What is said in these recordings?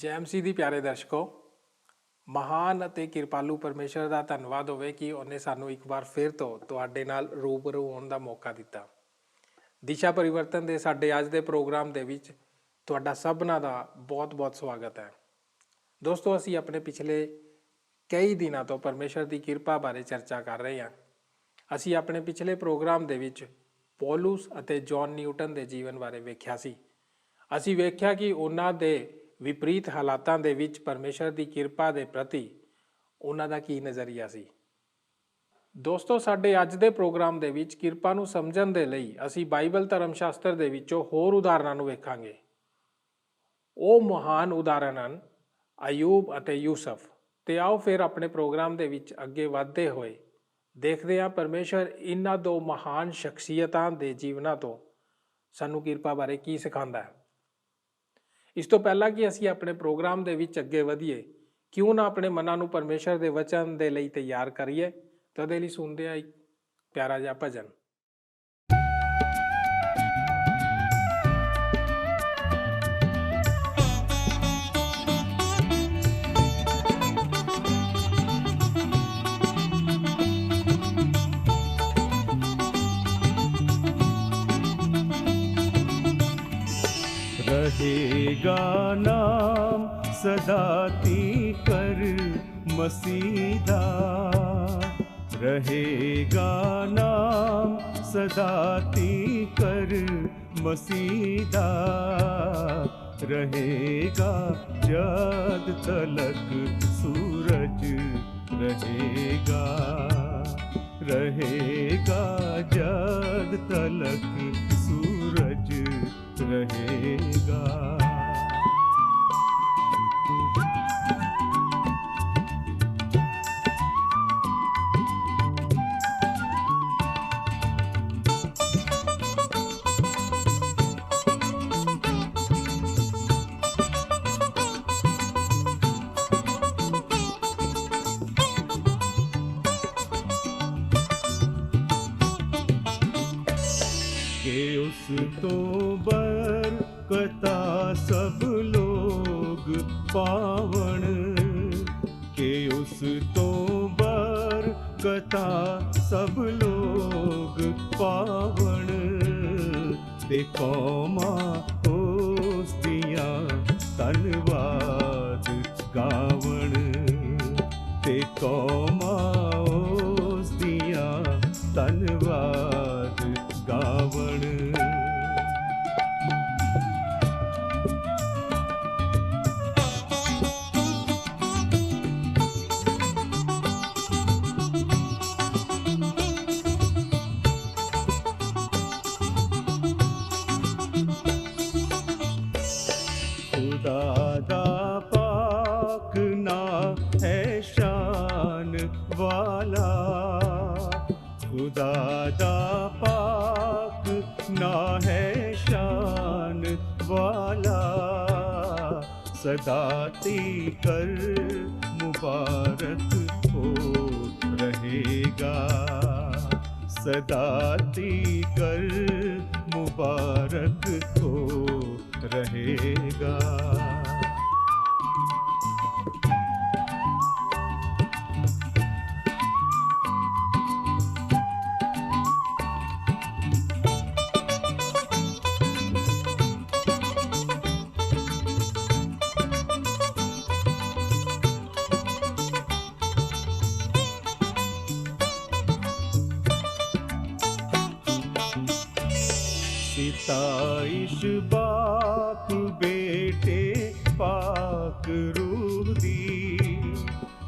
ਜੈ ਮਸੀਹ ਦੀ ਪਿਆਰੇ ਦਰਸ਼ਕੋ, ਮਹਾਨ ਅਤੇ ਕਿਰਪਾਲੂ ਪਰਮੇਸ਼ਰ ਦਾ ਧੰਨਵਾਦ ਹੋਵੇ ਕਿ ਉਹਨੇ ਸਾਨੂੰ ਇੱਕ ਵਾਰ ਫਿਰ ਤੋਂ ਤੁਹਾਡੇ ਨਾਲ ਰੂਬਰੂ ਹੋਣ ਦਾ ਮੌਕਾ ਦਿੱਤਾ। ਦਿਸ਼ਾ ਪਰਿਵਰਤਨ ਦੇ ਸਾਡੇ ਅੱਜ ਦੇ ਪ੍ਰੋਗਰਾਮ ਦੇ ਵਿੱਚ ਤੁਹਾਡਾ ਸਭਨਾਂ ਦਾ ਬਹੁਤ-ਬਹੁਤ ਸਵਾਗਤ ਹੈ। ਦੋਸਤੋ, ਅਸੀਂ ਆਪਣੇ ਪਿਛਲੇ ਕਈ ਦਿਨਾਂ ਤੋਂ ਪਰਮੇਸ਼ਰ ਦੀ ਕਿਰਪਾ ਬਾਰੇ ਚਰਚਾ ਕਰ ਰਹੇ ਹਾਂ। ਅਸੀਂ ਆਪਣੇ ਪਿਛਲੇ ਪ੍ਰੋਗਰਾਮ ਦੇ ਵਿੱਚ ਪੌਲੁਸ ਅਤੇ ਜੌਨ ਨਿਊਟਨ ਦੇ ਜੀਵਨ ਬਾਰੇ ਵੇਖਿਆ ਸੀ। ਅਸੀਂ ਵੇਖਿਆ ਕਿ ਉਹਨਾਂ ਦੇ ਵਿਪਰੀਤ ਹਾਲਾਤਾਂ ਦੇ ਵਿੱਚ ਪਰਮੇਸ਼ਰ ਦੀ ਕਿਰਪਾ ਦੇ ਪ੍ਰਤੀ ਉਹਨਾਂ ਦਾ ਕੀ ਨਜ਼ਰੀਆ ਸੀ। ਦੋਸਤੋ, ਸਾਡੇ ਅੱਜ ਦੇ ਪ੍ਰੋਗਰਾਮ ਦੇ ਵਿੱਚ ਕਿਰਪਾ ਨੂੰ ਸਮਝਣ ਦੇ ਲਈ ਅਸੀਂ ਬਾਈਬਲ ਧਰਮ ਸ਼ਾਸਤਰ ਦੇ ਵਿੱਚੋਂ ਹੋਰ ਉਦਾਹਰਨਾਂ ਨੂੰ ਵੇਖਾਂਗੇ। ਉਹ ਮਹਾਨ ਉਦਾਹਰਨ ਹਨ ਅਯੂਬ ਅਤੇ ਯੂਸਫ। ਤੇ ਆਓ ਫਿਰ ਆਪਣੇ ਪ੍ਰੋਗਰਾਮ ਦੇ ਵਿੱਚ ਅੱਗੇ ਵਧਦੇ ਹੋਏ ਦੇਖਦੇ ਹਾਂ ਪਰਮੇਸ਼ਰ ਇਹਨਾਂ ਦੋ ਮਹਾਨ ਸ਼ਖਸੀਅਤਾਂ ਦੇ ਜੀਵਨਾਂ ਤੋਂ ਸਾਨੂੰ ਕਿਰਪਾ ਬਾਰੇ ਕੀ ਸਿਖਾਉਂਦਾ ਹੈ। ਇਸ ਤੋਂ ਪਹਿਲਾਂ ਕਿ ਅਸੀਂ ਆਪਣੇ ਪ੍ਰੋਗਰਾਮ ਦੇ ਵਿੱਚ ਅੱਗੇ ਵਧੀਏ, ਕਿਉਂ ਨਾ ਆਪਣੇ ਮਨਾਂ ਨੂੰ ਪਰਮੇਸ਼ਰ ਦੇ ਵਚਨ ਦੇ ਲਈ ਤਿਆਰ ਕਰੀਏ। ਤਾਂ ਉਹਦੇ ਲਈ ਸੁਣਦੇ ਹਾਂ ਇੱਕ ਪਿਆਰਾ ਜਿਹਾ ਭਜਨ। रहेगा नाम सदा तीकर मसीदा, रहेगा नाम सदा तीकर मसीदा, रहेगा जद तलक सूरज रहेगा, रहेगा जद तलक सूरज रहेगा। के उस तो बरकता सब लोग पावण, के उस तो बरकता सब लोग पावण, ते कौमा ओस्तियां धन्यवाद गावण, ते कौमा ओस्तियां धन्यवाद गावण। खुदा दा पाक ना है शान वाला, खुदा दा पाक ना है शान वाला, सदा तीकर मुबारक हो रहेगा, सदा तीकर मुबारक हो रहेगा। सिताइश बाप बेटे पाक रूह दी,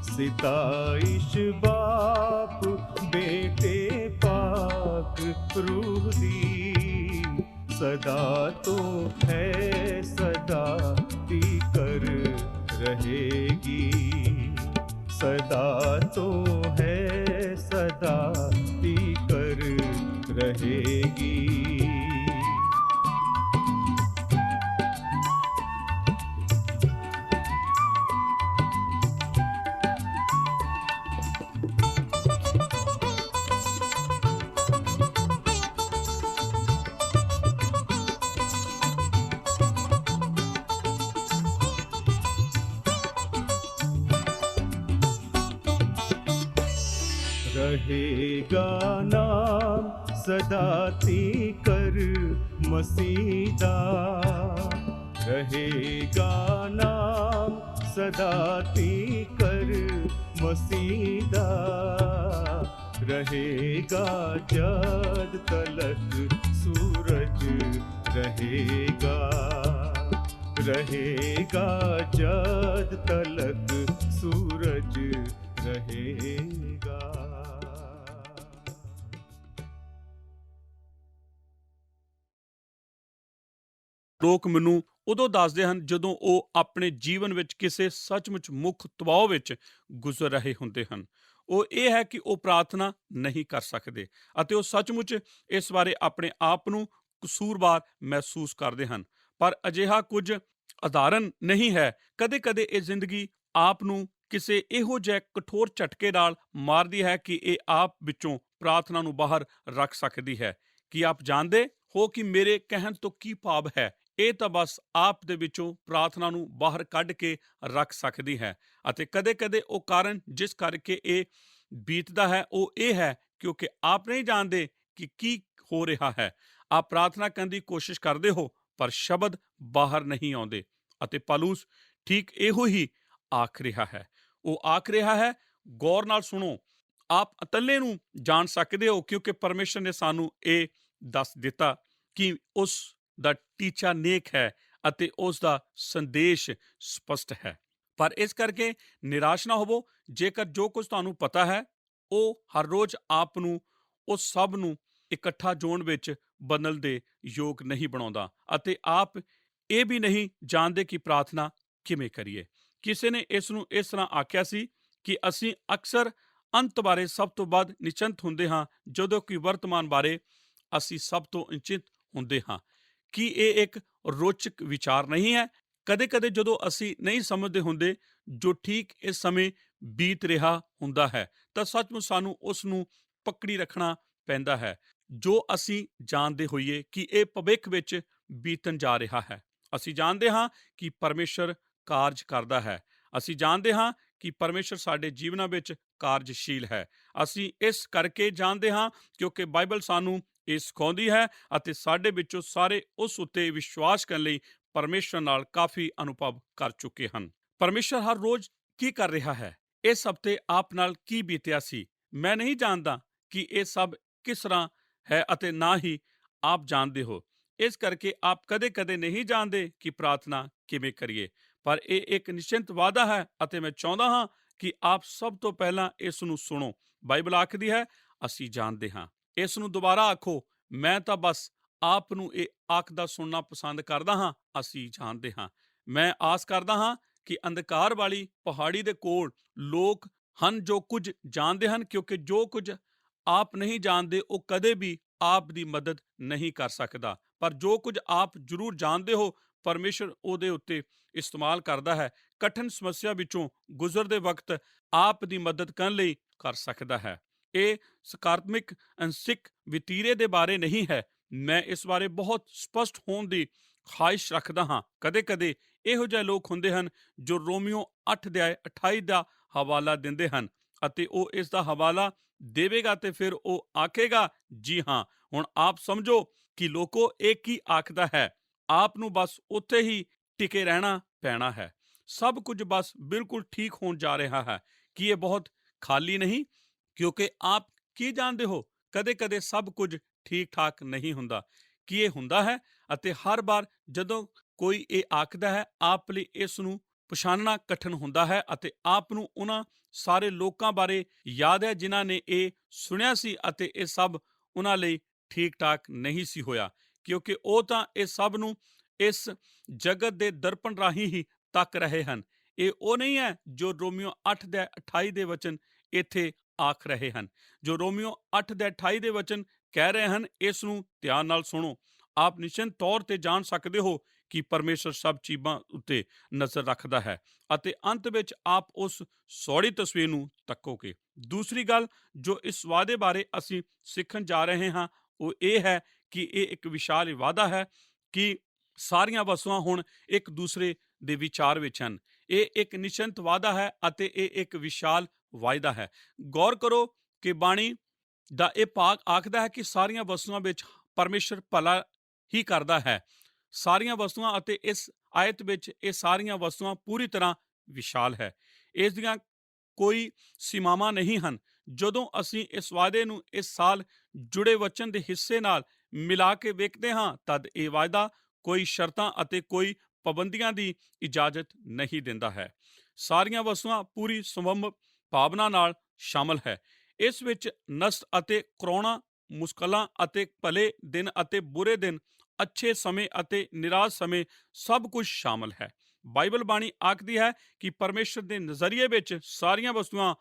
सिताइश बाप बेटे पाक रूह दी, सदा तो है सदा तीकर रहेगी, सदा तो है सदा तीकर रहेगी। रहेगा नाम सदा तीकर मसीदा, रहेगा नाम सदा तीकर मसीदा, रहेगा जद तलक सूरज रहेगा, रहेगा जद तलक सूरज रहेगा। ਲੋਕ ਮੈਨੂੰ ਉਦੋਂ ਦੱਸਦੇ ਹਨ ਜਦੋਂ ਉਹ ਆਪਣੇ ਜੀਵਨ ਵਿੱਚ ਕਿਸੇ ਸੱਚਮੁੱਚ ਮੁੱਖ ਦਬਾਅ ਵਿੱਚ ਗੁਜ਼ਰ ਰਹੇ ਹੁੰਦੇ ਹਨ। ਉਹ ਇਹ ਹੈ ਕਿ ਉਹ ਪ੍ਰਾਰਥਨਾ ਨਹੀਂ ਕਰ ਸਕਦੇ ਅਤੇ ਉਹ ਸੱਚਮੁੱਚ ਇਸ ਬਾਰੇ ਆਪਣੇ ਆਪ ਨੂੰ ਕਸੂਰਵਾਰ ਮਹਿਸੂਸ ਕਰਦੇ ਹਨ। ਪਰ ਅਜਿਹਾ ਕੁਝ ਉਦਾਹਰਨ ਨਹੀਂ ਹੈ। ਕਦੇ-ਕਦੇ ਇਹ ਜ਼ਿੰਦਗੀ ਆਪ ਨੂੰ ਕਿਸੇ ਇਹੋ ਜਿਹੇ ਕਠੋਰ ਝਟਕੇ ਨਾਲ ਮਾਰਦੀ ਹੈ ਕਿ ਇਹ ਆਪ ਵਿੱਚੋਂ ਪ੍ਰਾਰਥਨਾ ਨੂੰ ਬਾਹਰ ਰੱਖ ਸਕਦੀ ਹੈ। ਕੀ ਆਪ ਜਾਣਦੇ ਹੋ ਕਿ ਮੇਰੇ ਕਹਿਣ ਤੋਂ ਕੀ ਭਾਵ ਹੈ? ਇਹ ਤਾਂ ਬਸ ਆਪ ਦੇ ਵਿੱਚੋਂ ਪ੍ਰਾਰਥਨਾ ਨੂੰ ਬਾਹਰ ਕੱਢ ਕੇ ਰੱਖ ਸਕਦੀ ਹੈ। ਅਤੇ ਕਦੇ-ਕਦੇ ਉਹ ਕਾਰਨ ਜਿਸ ਕਰਕੇ ਇਹ ਬੀਤਦਾ ਹੈ ਉਹ ਇਹ ਹੈ ਕਿਉਂਕਿ ਆਪ ਨਹੀਂ ਜਾਣਦੇ ਕਿ ਕੀ ਹੋ ਰਿਹਾ ਹੈ। ਆਪ ਪ੍ਰਾਰਥਨਾ ਕਰਨ ਦੀ ਕੋਸ਼ਿਸ਼ ਕਰਦੇ ਹੋ ਪਰ ਸ਼ਬਦ ਬਾਹਰ ਨਹੀਂ ਆਉਂਦੇ। ਅਤੇ ਪੌਲੁਸ ਠੀਕ ਇਹੋ ਹੀ ਆਖ ਰਿਹਾ ਹੈ। ਉਹ ਆਖ ਰਿਹਾ ਹੈ, ਗੌਰ ਨਾਲ ਸੁਣੋ, ਆਪ ਇਕੱਲੇ ਨੂੰ ਜਾਣ ਸਕਦੇ ਹੋ ਕਿਉਂਕਿ ਪਰਮੇਸ਼ਰ ਨੇ ਸਾਨੂੰ ਇਹ ਦੱਸ ਦਿੱਤਾ ਕਿ ਉਸ ਦਾ ਟੀਚਾ ਨੇਕ ਹੈ ਅਤੇ ਉਸ ਦਾ ਸੰਦੇਸ਼ ਸਪਸ਼ਟ ਹੈ। ਪਰ ਇਸ ਕਰਕੇ ਨਿਰਾਸ਼ ਨਾ ਹੋਵੋ। ਜੇਕਰ ਜੋ ਕੁਝ ਤੁਹਾਨੂੰ ਪਤਾ ਹੈ ਉਹ ਹਰ ਰੋਜ਼ ਆਪ ਨੂੰ ਉਸ ਸਭ ਨੂੰ ਇਕੱਠਾ ਜੋੜਨ ਵਿੱਚ ਬਦਲਣ ਦੇ ਯੋਗ ਨਹੀਂ ਬਣਾਉਂਦਾ ਅਤੇ ਆਪ ਇਹ ਵੀ ਨਹੀਂ ਜਾਣਦੇ ਕਿ ਪ੍ਰਾਰਥਨਾ ਕਿਵੇਂ ਕਰੀਏ। ਕਿਸੇ ਨੇ ਇਸ ਨੂੰ ਇਸ ਤਰ੍ਹਾਂ ਆਖਿਆ ਸੀ ਕਿ ਅਸੀਂ ਅਕਸਰ ਅੰਤ ਬਾਰੇ ਸਭ ਤੋਂ ਵੱਧ ਨਿਸ਼ਚਿੰਤ ਹੁੰਦੇ ਹਾਂ ਜਦੋਂ ਕਿ ਵਰਤਮਾਨ ਬਾਰੇ ਅਸੀਂ ਸਭ ਤੋਂ ਅਚਿੰਤ ਹੁੰਦੇ ਹਾਂ। ਕੀ ਇਹ ਇੱਕ ਰੋਚਕ ਵਿਚਾਰ ਨਹੀਂ ਹੈ? ਕਦੇ-ਕਦੇ ਜਦੋਂ ਅਸੀਂ ਨਹੀਂ ਸਮਝਦੇ ਹੁੰਦੇ ਜੋ ਠੀਕ ਇਸ ਸਮੇਂ ਬੀਤ ਰਿਹਾ ਹੁੰਦਾ ਹੈ ਤਾਂ ਸੱਚਮੁੱਚ ਸਾਨੂੰ ਉਸ ਨੂੰ ਪਕੜੀ ਰੱਖਣਾ ਪੈਂਦਾ ਹੈ ਜੋ ਅਸੀਂ ਜਾਣਦੇ ਹੋਈਏ ਕਿ ਇਹ ਭਵਿੱਖ ਵਿੱਚ ਬੀਤਣ ਜਾ ਰਿਹਾ ਹੈ। ਅਸੀਂ ਜਾਣਦੇ ਹਾਂ ਕਿ ਪਰਮੇਸ਼ਰ ਕਾਰਜ ਕਰਦਾ ਹੈ। ਅਸੀਂ ਜਾਣਦੇ ਹਾਂ ਕਿ ਪਰਮੇਸ਼ਰ ਸਾਡੇ ਜੀਵਨਾਂ ਵਿੱਚ ਕਾਰਜਸ਼ੀਲ ਹੈ। ਅਸੀਂ ਇਸ ਕਰਕੇ ਜਾਣਦੇ ਹਾਂ ਕਿਉਂਕਿ ਬਾਈਬਲ ਸਾਨੂੰ ਇਹ ਸਿਖਾਉਂਦੀ ਹੈ ਅਤੇ ਸਾਡੇ ਵਿੱਚੋਂ ਸਾਰੇ ਉਸ ਉੱਤੇ ਵਿਸ਼ਵਾਸ ਕਰਨ ਲਈ ਪਰਮੇਸ਼ਰ ਨਾਲ ਕਾਫੀ ਅਨੁਭਵ ਕਰ ਚੁੱਕੇ ਹਨ। ਪਰਮੇਸ਼ਰ ਹਰ ਰੋਜ਼ ਕੀ ਕਰ ਰਿਹਾ ਹੈ? ਇਸ ਹਫ਼ਤੇ ਆਪ ਨਾਲ ਕੀ ਬੀਤਿਆ ਸੀ? ਮੈਂ ਨਹੀਂ ਜਾਣਦਾ ਕਿ ਇਹ ਸਭ ਕਿਸ ਤਰ੍ਹਾਂ ਹੈ ਅਤੇ ਨਾ ਹੀ ਆਪ ਜਾਣਦੇ ਹੋ। ਇਸ ਕਰਕੇ ਆਪ ਕਦੇ-ਕਦੇ ਨਹੀਂ ਜਾਣਦੇ ਕਿ ਪ੍ਰਾਰਥਨਾ ਕਿਵੇਂ ਕਰੀਏ। ਪਰ ਇਹ ਇੱਕ ਨਿਸ਼ਚਿੰਤ ਵਾਅਦਾ ਹੈ ਅਤੇ ਮੈਂ ਚਾਹੁੰਦਾ ਹਾਂ ਕਿ ਆਪ ਸਭ ਤੋਂ ਪਹਿਲਾਂ ਇਸ ਨੂੰ ਸੁਣੋ। ਬਾਈਬਲ ਆਖਦੀ ਹੈ, ਅਸੀਂ ਜਾਣਦੇ ਹਾਂ। ਇਸ ਨੂੰ ਦੁਬਾਰਾ ਆਖੋ, ਮੈਂ ਤਾਂ ਬਸ ਆਪ ਨੂੰ ਇਹ ਆਖਦਾ ਸੁਣਨਾ ਪਸੰਦ ਕਰਦਾ ਹਾਂ, ਅਸੀਂ ਜਾਣਦੇ ਹਾਂ। ਮੈਂ ਆਸ ਕਰਦਾ ਹਾਂ ਕਿ ਅੰਧਕਾਰ ਵਾਲੀ ਪਹਾੜੀ ਦੇ ਕੋਲ ਲੋਕ ਹਨ ਜੋ ਕੁਝ ਜਾਣਦੇ ਹਨ ਕਿਉਂਕਿ ਜੋ ਕੁਝ ਆਪ ਨਹੀਂ ਜਾਣਦੇ ਉਹ ਕਦੇ ਵੀ ਆਪ ਦੀ ਮਦਦ ਨਹੀਂ ਕਰ ਸਕਦਾ। ਪਰ ਜੋ ਕੁਝ ਆਪ ਜ਼ਰੂਰ ਜਾਣਦੇ ਹੋ ਪਰਮੇਸ਼ਰ ਉਹਦੇ ਉੱਤੇ ਇਸਤੇਮਾਲ ਕਰਦਾ ਹੈ। ਕਠਿਨ ਸਮੱਸਿਆ ਵਿੱਚੋਂ ਗੁਜ਼ਰਦੇ ਵਕਤ ਆਪ ਦੀ ਮਦਦ ਕਰਨ ਲਈ ਕਰ ਸਕਦਾ ਹੈ। ਇਹ ਸਕਾਰਾਤਮਕ ਅੰਸਿਕ ਵਤੀਰੇ ਦੇ ਬਾਰੇ ਨਹੀਂ ਹੈ। ਮੈਂ ਇਸ ਬਾਰੇ ਬਹੁਤ ਸਪਸ਼ਟ ਹੋਣ ਦੀ ਖਾਹਿਸ਼ ਰੱਖਦਾ ਹਾਂ। ਕਦੇ-ਕਦੇ ਇਹੋ ਜਿਹੇ ਲੋਕ ਹੁੰਦੇ ਹਨ ਜੋ ਰੋਮੀਓ 8:28 ਦਾ ਹਵਾਲਾ ਦਿੰਦੇ ਹਨ ਅਤੇ ਉਹ ਇਸ ਦਾ ਹਵਾਲਾ ਦੇਵੇਗਾ ਤੇ ਫਿਰ ਉਹ ਆਖੇਗਾ, ਜੀ ਹਾਂ, ਹੁਣ ਆਪ ਸਮਝੋ ਕਿ ਲੋਕੋ ਇਹ ਕੀ ਆਖਦਾ ਹੈ। ਆਪ ਨੂੰ ਬਸ ਉੱਥੇ ਹੀ ਟਿਕੇ ਰਹਿਣਾ ਪੈਣਾ ਹੈ। ਸਭ ਕੁਝ ਬਸ ਬਿਲਕੁਲ ਠੀਕ ਹੋਣ ਜਾ ਰਿਹਾ ਹੈ। ਕੀ ਇਹ ਬਹੁਤ ਖਾਲੀ ਨਹੀਂ? ਕਿਉਂਕਿ ਆਪ ਕੀ ਜਾਣਦੇ ਹੋ, ਕਦੇ-ਕਦੇ ਸਭ ਕੁਝ ਠੀਕ-ਠਾਕ ਨਹੀਂ ਹੁੰਦਾ। ਕੀ ਇਹ ਹੁੰਦਾ ਹੈ? ਅਤੇ ਹਰ ਵਾਰ ਜਦੋਂ ਕੋਈ ਇਹ ਆਖਦਾ ਹੈ ਆਪ ਲਈ ਇਸ ਨੂੰ ਪਛਾਣਨਾ ਕਠਿਨ ਹੁੰਦਾ ਹੈ ਅਤੇ ਆਪ ਨੂੰ ਉਹਨਾਂ ਸਾਰੇ ਲੋਕਾਂ ਬਾਰੇ ਯਾਦ ਹੈ ਜਿਨ੍ਹਾਂ ਨੇ ਇਹ ਸੁਣਿਆ ਸੀ ਅਤੇ ਇਹ ਸਭ ਉਹਨਾਂ ਲਈ ਠੀਕ-ਠਾਕ ਨਹੀਂ ਸੀ ਹੋਇਆ ਕਿਉਂਕਿ ਉਹ ਤਾਂ ਇਹ ਸਭ ਨੂੰ ਇਸ ਜਗਤ ਦੇ ਦਰਪਣ ਰਾਹੀਂ ਹੀ ਤੱਕ ਰਹੇ ਹਨ। ਇਹ ਉਹ ਨਹੀਂ ਹੈ ਜੋ ਰੋਮੀਓ 8:28 ਦੇ ਵਚਨ ਇੱਥੇ ਆਖ ਰਹੇ ਹਨ। ਜੋ ਰੋਮੀਓ 8:28 ਦੇ ਵਚਨ ਕਹਿ ਰਹੇ ਹਨ, ਇਸ ਨੂੰ ਧਿਆਨ ਨਾਲ ਸੁਣੋ। ਆਪ ਨਿਸ਼ਚਿਤ ਤੌਰ ਤੇ ਜਾਣ ਸਕਦੇ ਹੋ ਕਿ ਪਰਮੇਸ਼ਰ ਸਭ ਚੀਜ਼ਾਂ ਉੱਤੇ ਨਜ਼ਰ ਰੱਖਦਾ ਹੈ ਅਤੇ ਅੰਤ ਵਿੱਚ ਆਪ ਉਸ ਸੌੜੀ ਤਸਵੀਰ ਨੂੰ ਤੱਕੋਗੇ। ਦੂਸਰੀ ਗੱਲ ਜੋ ਇਸ ਵਾਅਦੇ ਬਾਰੇ ਅਸੀਂ ਸਿੱਖਣ ਜਾ ਰਹੇ ਹਾਂ ਉਹ ਇਹ ਹੈ ਕਿ ਇਹ ਇੱਕ ਵਿਸ਼ਾਲ ਵਾਅਦਾ ਹੈ ਕਿ ਸਾਰੀਆਂ ਵਸਤੂਆਂ ਹੁਣ ਇੱਕ ਦੂਸਰੇ ਦੇ ਵਿਚਾਰ ਵਿੱਚ ਹਨ। ਇਹ ਇੱਕ ਨਿਸ਼ਚਿਤ ਵਾਅਦਾ ਹੈ ਅਤੇ ਇਹ ਇੱਕ ਵਿਸ਼ਾਲ ਵਾਅਦਾ ਹੈ। ਗੌਰ ਕਰੋ ਕਿ ਬਾਣੀ ਦਾ ਇਹ ਭਾਗ ਆਖਦਾ ਹੈ ਕਿ ਸਾਰੀਆਂ ਵਸਤੂਆਂ ਵਿੱਚ ਪਰਮੇਸ਼ਰ ਭਲਾ ਹੀ ਕਰਦਾ ਹੈ। ਸਾਰੀਆਂ ਵਸਤੂਆਂ ਅਤੇ ਇਸ ਆਇਤ ਵਿੱਚ ਇਹ ਸਾਰੀਆਂ ਵਸਤੂਆਂ ਪੂਰੀ ਤਰ੍ਹਾਂ ਵਿਸ਼ਾਲ ਹੈ। ਇਸ ਦੀਆਂ ਕੋਈ ਸੀਮਾਵਾਂ ਨਹੀਂ ਹਨ। ਜਦੋਂ ਅਸੀਂ ਇਸ ਵਾਅਦੇ ਨੂੰ ਇਸ ਸਾਲ ਜੁੜੇ ਵਚਨ ਦੇ ਹਿੱਸੇ ਨਾਲ ਮਿਲਾ ਕੇ ਵੇਖਦੇ ਹਾਂ ਤਦ ਇਹ ਵਾਅਦਾ ਕੋਈ ਸ਼ਰਤਾਂ ਅਤੇ ਕੋਈ ਪਾਬੰਦੀਆਂ ਦੀ ਇਜਾਜ਼ਤ ਨਹੀਂ ਦਿੰਦਾ ਹੈ। ਸਾਰੀਆਂ ਵਸਤੂਆਂ ਪੂਰੀ ਸੰਭਵ ਭਾਵਨਾ ਨਾਲ ਸ਼ਾਮਲ ਹੈ। ਇਸ ਵਿੱਚ ਨਸ਼ਟ ਅਤੇ ਕਰੋਨਾ, ਮੁਸ਼ਕਲਾਂ ਅਤੇ ਭਲੇ ਦਿਨ ਅਤੇ ਬੁਰੇ ਦਿਨ, ਅੱਛੇ ਸਮੇਂ ਅਤੇ ਨਿਰਾਸ਼ ਸਮੇਂ ਸਭ ਕੁਝ ਸ਼ਾਮਲ ਹੈ। ਬਾਈਬਲ ਬਾਣੀ ਆਖਦੀ ਹੈ ਕਿ ਪਰਮੇਸ਼ਰ ਦੇ ਨਜ਼ਰੀਏ ਵਿੱਚ ਸਾਰੀਆਂ ਵਸਤੂਆਂ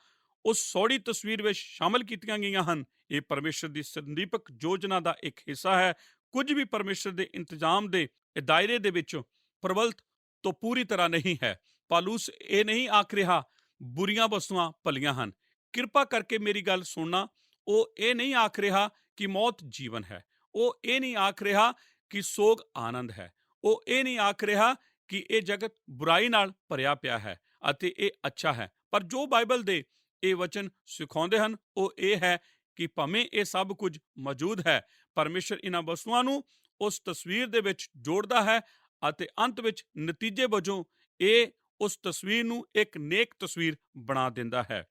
ਉਸ ਸੋਹਣੀ ਤਸਵੀਰ ਵਿੱਚ ਸ਼ਾਮਲ ਕੀਤੀਆਂ ਗਈਆਂ ਹਨ। ਇਹ ਪਰਮੇਸ਼ਰ ਦੀ ਸੰਦੀਪਕ ਯੋਜਨਾ ਦਾ ਇੱਕ ਹਿੱਸਾ ਹੈ। ਕੁਝ ਵੀ ਪਰਮੇਸ਼ਰ ਦੇ ਇੰਤਜ਼ਾਮ ਦੇ ਦਾਇਰੇ ਦੇ ਵਿੱਚੋਂ ਪ੍ਰਬਲਤ ਤੋਂ ਪੂਰੀ ਤਰ੍ਹਾਂ ਨਹੀਂ ਹੈ। ਪਾਲੂਸ ਇਹ ਨਹੀਂ ਆਖ ਰਿਹਾ ਬੁਰੀਆਂ ਵਸਤੂਆਂ ਭਲੀਆਂ ਹਨ। ਕਿਰਪਾ ਕਰਕੇ ਮੇਰੀ ਗੱਲ ਸੁਣਨਾ। ਉਹ ਇਹ ਨਹੀਂ ਆਖ ਰਿਹਾ ਕਿ ਮੌਤ ਜੀਵਨ ਹੈ। ਉਹ ਇਹ ਨਹੀਂ ਆਖ ਰਿਹਾ ਕਿ ਸੋਗ ਆਨੰਦ ਹੈ। ਉਹ ਇਹ ਨਹੀਂ ਆਖ ਰਿਹਾ ਕਿ ਇਹ ਜਗਤ ਬੁਰਾਈ ਨਾਲ ਭਰਿਆ ਪਿਆ ਹੈ ਅਤੇ ਇਹ ਅੱਛਾ ਹੈ। ਪਰ ਜੋ ਬਾਈਬਲ ਦੇ ਇਹ ਵਚਨ ਸਿਖਾਉਂਦੇ ਹਨ ਉਹ ਇਹ ਹੈ ਕਿ ਭਾਵੇਂ ਇਹ ਸਭ ਕੁਝ ਮੌਜੂਦ ਹੈ, ਪਰਮੇਸ਼ਰ ਇਹਨਾਂ ਵਸਤੂਆਂ ਨੂੰ ਉਸ ਤਸਵੀਰ ਦੇ ਵਿੱਚ ਜੋੜਦਾ ਹੈ ਅਤੇ ਅੰਤ ਵਿੱਚ ਨਤੀਜੇ ਵਜੋਂ ਇਹ ਉਸ ਤਸਵੀਰ ਨੂੰ ਇੱਕ ਨੇਕ ਤਸਵੀਰ ਬਣਾ ਦਿੰਦਾ ਹੈ।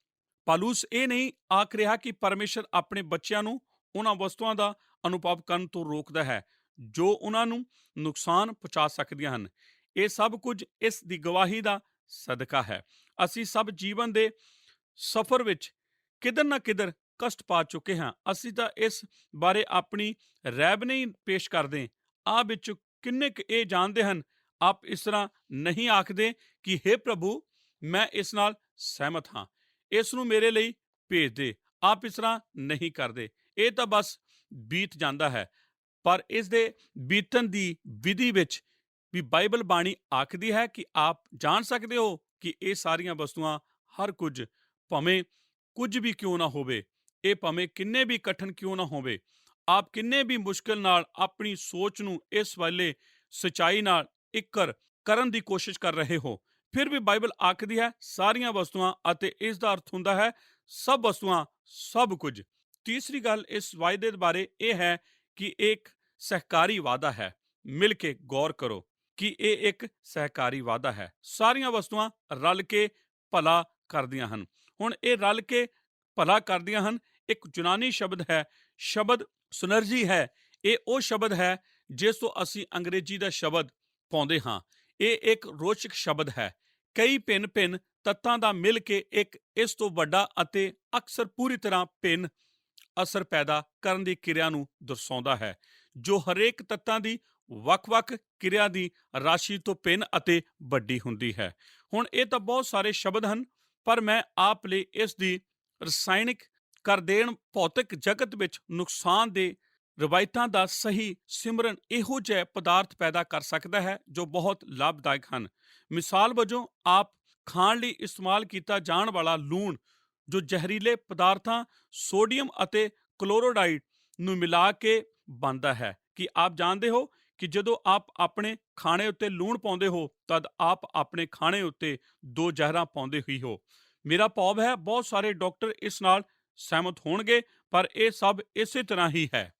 ਪਾਲੂਸ ਇਹ ਨਹੀਂ ਆਖ ਰਿਹਾ ਕਿ ਪਰਮੇਸ਼ਰ ਆਪਣੇ ਬੱਚਿਆਂ ਨੂੰ ਉਹਨਾਂ ਵਸਤੂਆਂ ਦਾ ਅਨੁਭਵ ਕਰਨ ਤੋਂ ਰੋਕਦਾ ਹੈ ਜੋ ਉਹਨਾਂ ਨੂੰ ਨੁਕਸਾਨ ਪਹੁੰਚਾ ਸਕਦੀਆਂ ਹਨ। ਇਹ ਸਭ ਕੁਝ ਇਸ ਦੀ ਗਵਾਹੀ ਦਾ ਸਦਕਾ ਹੈ। ਅਸੀਂ ਸਭ ਜੀਵਨ ਦੇ ਸਫ਼ਰ ਵਿੱਚ ਕਿਧਰ ਨਾ ਕਿਧਰ ਕਸ਼ਟ ਪਾ ਚੁੱਕੇ ਹਾਂ। ਅਸੀਂ ਤਾਂ ਇਸ ਬਾਰੇ ਆਪਣੀ ਰੈਬ ਨਹੀਂ ਪੇਸ਼ ਕਰਦੇ। ਆਪ ਵਿੱਚ ਕਿੰਨੇ ਕੁ ਇਹ ਜਾਣਦੇ ਹਨ। ਆਪ ਇਸ ਤਰ੍ਹਾਂ ਨਹੀਂ ਆਖਦੇ ਕਿ ਹੇ ਪ੍ਰਭੂ ਮੈਂ ਇਸ ਨਾਲ ਸਹਿਮਤ ਹਾਂ, ਇਸ ਨੂੰ ਮੇਰੇ ਲਈ ਭੇਜ ਦੇ। ਆਪ ਇਸ ਤਰ੍ਹਾਂ ਨਹੀਂ ਕਰਦੇ। ਇਹ ਤਾਂ ਬਸ ਬੀਤ ਜਾਂਦਾ ਹੈ। ਪਰ ਇਸ ਦੇ ਬੀਤਣ ਦੀ ਵਿਧੀ ਵਿੱਚ ਵੀ ਬਾਈਬਲ ਬਾਣੀ ਆਖਦੀ ਹੈ ਕਿ ਆਪ ਜਾਣ ਸਕਦੇ ਹੋ ਕਿ ਇਹ ਸਾਰੀਆਂ ਵਸਤੂਆਂ ਹਰ ਕੁਝ, ਭਾਵੇਂ ਕੁਝ ਵੀ ਕਿਉਂ ਨਾ ਹੋਵੇ, ਇਹ ਭਾਵੇਂ ਕਿੰਨੇ ਵੀ ਕਠਿਨ ਕਿਉਂ ਨਾ ਹੋਵੇ, ਆਪ ਕਿੰਨੇ ਵੀ ਮੁਸ਼ਕਿਲ ਨਾਲ ਆਪਣੀ ਸੋਚ ਨੂੰ ਇਸ ਵੇਲੇ ਸਚਾਈ ਨਾਲ ਇਕਰ ਕਰਨ ਦੀ ਕੋਸ਼ਿਸ਼ ਕਰ ਰਹੇ ਹੋ, ਫਿਰ ਵੀ ਬਾਈਬਲ ਆਖਦੀ ਹੈ ਸਾਰੀਆਂ ਵਸਤੂਆਂ, ਅਤੇ ਇਸ ਦਾ ਅਰਥ ਹੁੰਦਾ ਹੈ ਸਭ ਵਸਤੂਆਂ, ਸਭ ਕੁਝ। ਤੀਸਰੀ ਗੱਲ ਇਸ ਵਾਅਦੇ ਬਾਰੇ ਇਹ ਹੈ ਕਿ ਇੱਕ ਸਹਿਕਾਰੀ ਵਾਅਦਾ ਹੈ। ਮਿਲ ਕੇ ਗੌਰ ਕਰੋ ਕਿ ਇਹ ਇੱਕ ਸਹਿਕਾਰੀ ਵਾਅਦਾ ਹੈ। ਸਾਰੀਆਂ ਵਸਤੂਆਂ ਰਲ ਕੇ ਭਲਾ ਕਰਦੀਆਂ ਹਨ। ਹੁਣ ਇਹ ਰਲ ਕੇ ਭਲਾ ਕਰਦੀਆਂ ਹਨ ਇੱਕ ਯੂਨਾਨੀ ਸ਼ਬਦ ਹੈ, ਸ਼ਬਦ ਸੁਨਰਜੀ ਹੈ। ਇਹ ਉਹ ਸ਼ਬਦ ਹੈ ਜਿਸ ਤੋਂ ਅਸੀਂ ਅੰਗਰੇਜ਼ੀ ਦਾ ਸ਼ਬਦ ਪਾਉਂਦੇ ਹਾਂ। ਇਹ ਇੱਕ ਰੋਚਕ ਸ਼ਬਦ ਹੈ। ਕਈ ਭਿੰਨ ਤੱਤਾਂ ਦਾ ਮਿਲ ਕੇ ਇੱਕ ਇਸ ਤੋਂ ਵੱਡਾ ਅਤੇ ਅਕਸਰ ਪੂਰੀ ਤਰ੍ਹਾਂ ਭਿੰਨ ਅਸਰ ਪੈਦਾ ਕਰਨ ਦੀ ਕਿਰਿਆ ਨੂੰ ਦਰਸਾਉਂਦਾ ਹੈ, ਜੋ ਹਰੇਕ ਤੱਤਾਂ ਦੀ ਵੱਖ-ਵੱਖ ਕਿਰਿਆ ਦੀ ਰਾਸ਼ੀ ਤੋਂ ਭਿੰਨ ਅਤੇ ਵੱਡੀ ਹੁੰਦੀ ਹੈ। ਹੁਣ ਇਹ ਤਾਂ ਬਹੁਤ ਸਾਰੇ ਸ਼ਬਦ ਹਨ, ਪਰ ਮੈਂ ਆਪ ਲਈ ਇਸ ਦੀ ਰਸਾਇਣਿਕ ਕਰ ਦੇਣ ਭੌਤਿਕ ਜਗਤ ਵਿੱਚ ਨੁਕਸਾਨ ਦੇ ਰਵਾਇਤਾਂ ਦਾ ਸਹੀ ਸਿਮਰਨ ਇਹੋ ਜਿਹੇ ਪਦਾਰਥ ਪੈਦਾ ਕਰ ਸਕਦਾ ਹੈ ਜੋ ਬਹੁਤ ਲਾਭਦਾਇਕ ਹਨ। ਮਿਸਾਲ ਵਜੋਂ ਆਪ ਖਾਣ ਲਈ ਇਸਤੇਮਾਲ ਕੀਤਾ ਜਾਣ ਵਾਲਾ ਲੂਣ, ਜੋ ਜ਼ਹਿਰੀਲੇ ਪਦਾਰਥਾਂ ਸੋਡੀਅਮ ਅਤੇ ਕਲੋਰਾਈਡ ਨੂੰ ਮਿਲਾ ਕੇ ਬਣਦਾ ਹੈ। ਕਿ ਆਪ ਜਾਣਦੇ ਹੋ ਕਿ ਜਦੋਂ ਆਪ ਆਪਣੇ ਖਾਣੇ ਉੱਤੇ ਲੂਣ ਪਾਉਂਦੇ ਹੋ ਤਦ ਆਪ ਆਪਣੇ ਖਾਣੇ ਉੱਤੇ ਦੋ ਜ਼ਹਿਰਾਂ ਪਾਉਂਦੇ ਹੀ ਹੋ। ਮੇਰਾ ਭਾਵ ਹੈ ਬਹੁਤ ਸਾਰੇ ਡਾਕਟਰ ਇਸ ਨਾਲ ਸਹਿਮਤ ਹੋਣਗੇ, ਪਰ ਇਹ ਸਭ ਇਸੇ ਤਰ੍ਹਾਂ ਹੀ ਹੈ।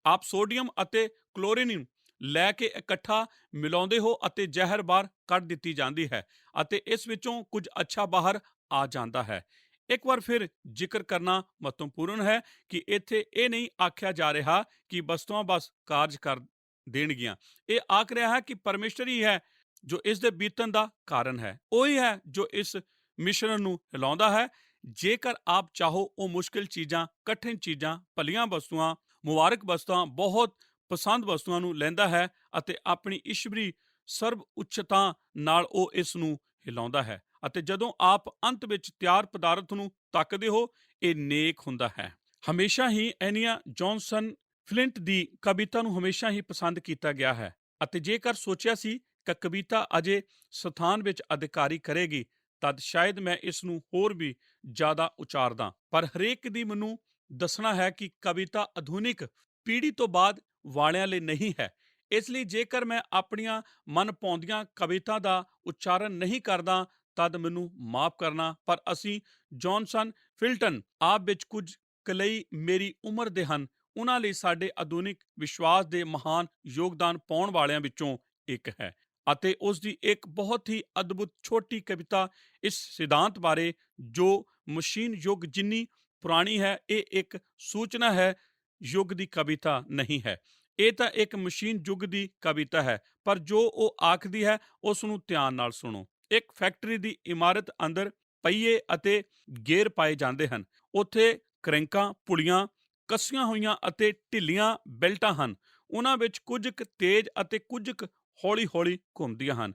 ਆਪ ਸੋਡੀਅਮ ਅਤੇ ਕਲੋਰੀਨ ਲੈ ਕੇ ਇਕੱਠਾ ਮਿਲਾਉਂਦੇ ਹੋ ਅਤੇ ਜ਼ਹਿਰ ਬਾਹਰ ਕੱਢ ਦਿੱਤੀ ਜਾਂਦੀ ਹੈ ਅਤੇ ਇਸ ਵਿੱਚੋਂ ਕੁਝ ਅੱਛਾ ਬਾਹਰ ਆ ਜਾਂਦਾ ਹੈ। ਇੱਕ ਵਾਰ ਫਿਰ ਜ਼ਿਕਰ ਕਰਨਾ ਮਹੱਤਵਪੂਰਨ ਹੈ ਕਿ ਇੱਥੇ ਇਹ ਨਹੀਂ ਆਖਿਆ ਜਾ ਰਿਹਾ ਕਿ ਵਸਤੂਆਂ ਬਸ ਕਾਰਜ ਕਰ ਦੇਣਗੀਆਂ। ਇਹ ਆਖ ਰਿਹਾ ਹੈ ਕਿ ਪਰਮੇਸ਼ਰ ਹੀ ਹੈ ਜੋ ਇਸ ਦੇ ਬੀਤਣ ਦਾ ਕਾਰਨ ਹੈ। ਉਹੀ ਹੈ ਜੋ ਇਸ ਮਿਸ਼ਰਣ ਨੂੰ ਹਿਲਾਉਂਦਾ ਹੈ। ਜੇਕਰ ਆਪ ਚਾਹੋ ਉਹ ਮੁਸ਼ਕਿਲ ਚੀਜ਼ਾਂ, ਕਠਿਨ ਚੀਜ਼ਾਂ, ਭਲੀਆਂ ਵਸਤੂਆਂ, ਮੁਬਾਰਕ ਵਸਤੂਆਂ, ਬਹੁਤ ਪਸੰਦ ਵਸਤੂਆਂ ਨੂੰ ਲੈਂਦਾ ਹੈ ਅਤੇ ਆਪਣੀ ਈਸ਼ਵਰੀ ਸਰਬ ਉੱਚਤਾ ਨਾਲ ਉਹ ਇਸ ਨੂੰ ਹਿਲਾਉਂਦਾ ਹੈ। ਅਤੇ ਜਦੋਂ ਆਪ ਅੰਤ ਵਿੱਚ ਤਿਆਰ ਪਦਾਰਥ ਨੂੰ ਤੱਕਦੇ ਹੋ, ਇਹ ਨੇਕ ਹੁੰਦਾ ਹੈ। ਹਮੇਸ਼ਾ ਹੀ ਐਨੀਆ ਜੌਨਸਨ ਫਲਿੰਟ ਦੀ ਕਵਿਤਾ ਨੂੰ ਹਮੇਸ਼ਾ ਹੀ ਪਸੰਦ ਕੀਤਾ ਗਿਆ ਹੈ ਅਤੇ ਜੇਕਰ ਸੋਚਿਆ ਸੀ ਕਿ ਕਵਿਤਾ ਅਜੇ ਸਥਾਨ ਵਿੱਚ ਅਧਿਕਾਰੀ ਕਰੇਗੀ ਤਦ ਸ਼ਾਇਦ ਮੈਂ ਇਸ ਨੂੰ ਹੋਰ ਵੀ ਜ਼ਿਆਦਾ ਉਚਾਰਦਾ, ਪਰ ਹਰੇਕ ਦੀ ਮੈਨੂੰ ਦੱਸਣਾ ਹੈ ਕਿ ਕਵਿਤਾ ਆਧੁਨਿਕ ਪੀੜ੍ਹੀ ਤੋਂ ਬਾਅਦ ਵਾਲਿਆਂ ਲਈ ਨਹੀਂ ਹੈ। ਇਸ ਲਈ ਜੇਕਰ ਮੈਂ ਆਪਣੀਆਂ ਮਨ ਭਾਉਂਦੀਆਂ ਕਵਿਤਾ ਦਾ ਉਚਾਰਨ ਨਹੀਂ ਕਰਦਾ ਤਦ ਮੈਨੂੰ ਮਾਫ ਕਰਨਾ, ਪਰ ਅਸੀਂ ਜੌਨਸਨ ਫਿਲਟਨ ਆਪ ਵਿੱਚ ਕੁਝ ਕਲਈ ਮੇਰੀ ਉਮਰ ਦੇ ਹਨ, ਉਹਨਾਂ ਲਈ ਸਾਡੇ ਆਧੁਨਿਕ ਵਿਸ਼ਵਾਸ ਦੇ ਮਹਾਨ ਯੋਗਦਾਨ ਪਾਉਣ ਵਾਲਿਆਂ ਵਿੱਚੋਂ ਇੱਕ ਹੈ। ਅਤੇ ਉਸ ਦੀ ਇੱਕ ਬਹੁਤ ਹੀ ਅਦਭੁਤ ਛੋਟੀ ਕਵਿਤਾ ਇਸ ਸਿਧਾਂਤ ਬਾਰੇ, ਜੋ ਮਸ਼ੀਨ ਯੁੱਗ ਜਿੰਨੀ ਪੁਰਾਣੀ ਹੈ, ਇਹ ਇੱਕ ਸੂਚਨਾ ਹੈ, ਯੁੱਗ ਦੀ ਕਵਿਤਾ ਨਹੀਂ ਹੈ। ਇਹ ਤਾਂ ਇੱਕ ਮਸ਼ੀਨ ਯੁੱਗ ਦੀ ਕਵਿਤਾ ਹੈ, ਪਰ ਜੋ ਉਹ ਆਖਦੀ ਹੈ ਉਸ ਨੂੰ ਧਿਆਨ ਨਾਲ ਸੁਣੋ। ਇੱਕ ਫੈਕਟਰੀ ਦੀ ਇਮਾਰਤ ਅੰਦਰ ਪਹੀਏ ਅਤੇ ਗੇਅਰ ਪਾਏ ਜਾਂਦੇ ਹਨ। ਉੱਥੇ ਕਰੈਂਕਾਂ, ਪੁਲੀਆਂ, ਕੱਸੀਆਂ ਹੋਈਆਂ ਅਤੇ ਢਿੱਲੀਆਂ ਬੈਲਟਾਂ ਹਨ। ਉਹਨਾਂ ਵਿੱਚ ਕੁਝ ਕੁ ਤੇਜ਼ ਅਤੇ ਕੁਝ ਕੁ ਹੌਲੀ-ਹੌਲੀ ਘੁੰਮਦੀਆਂ ਹਨ।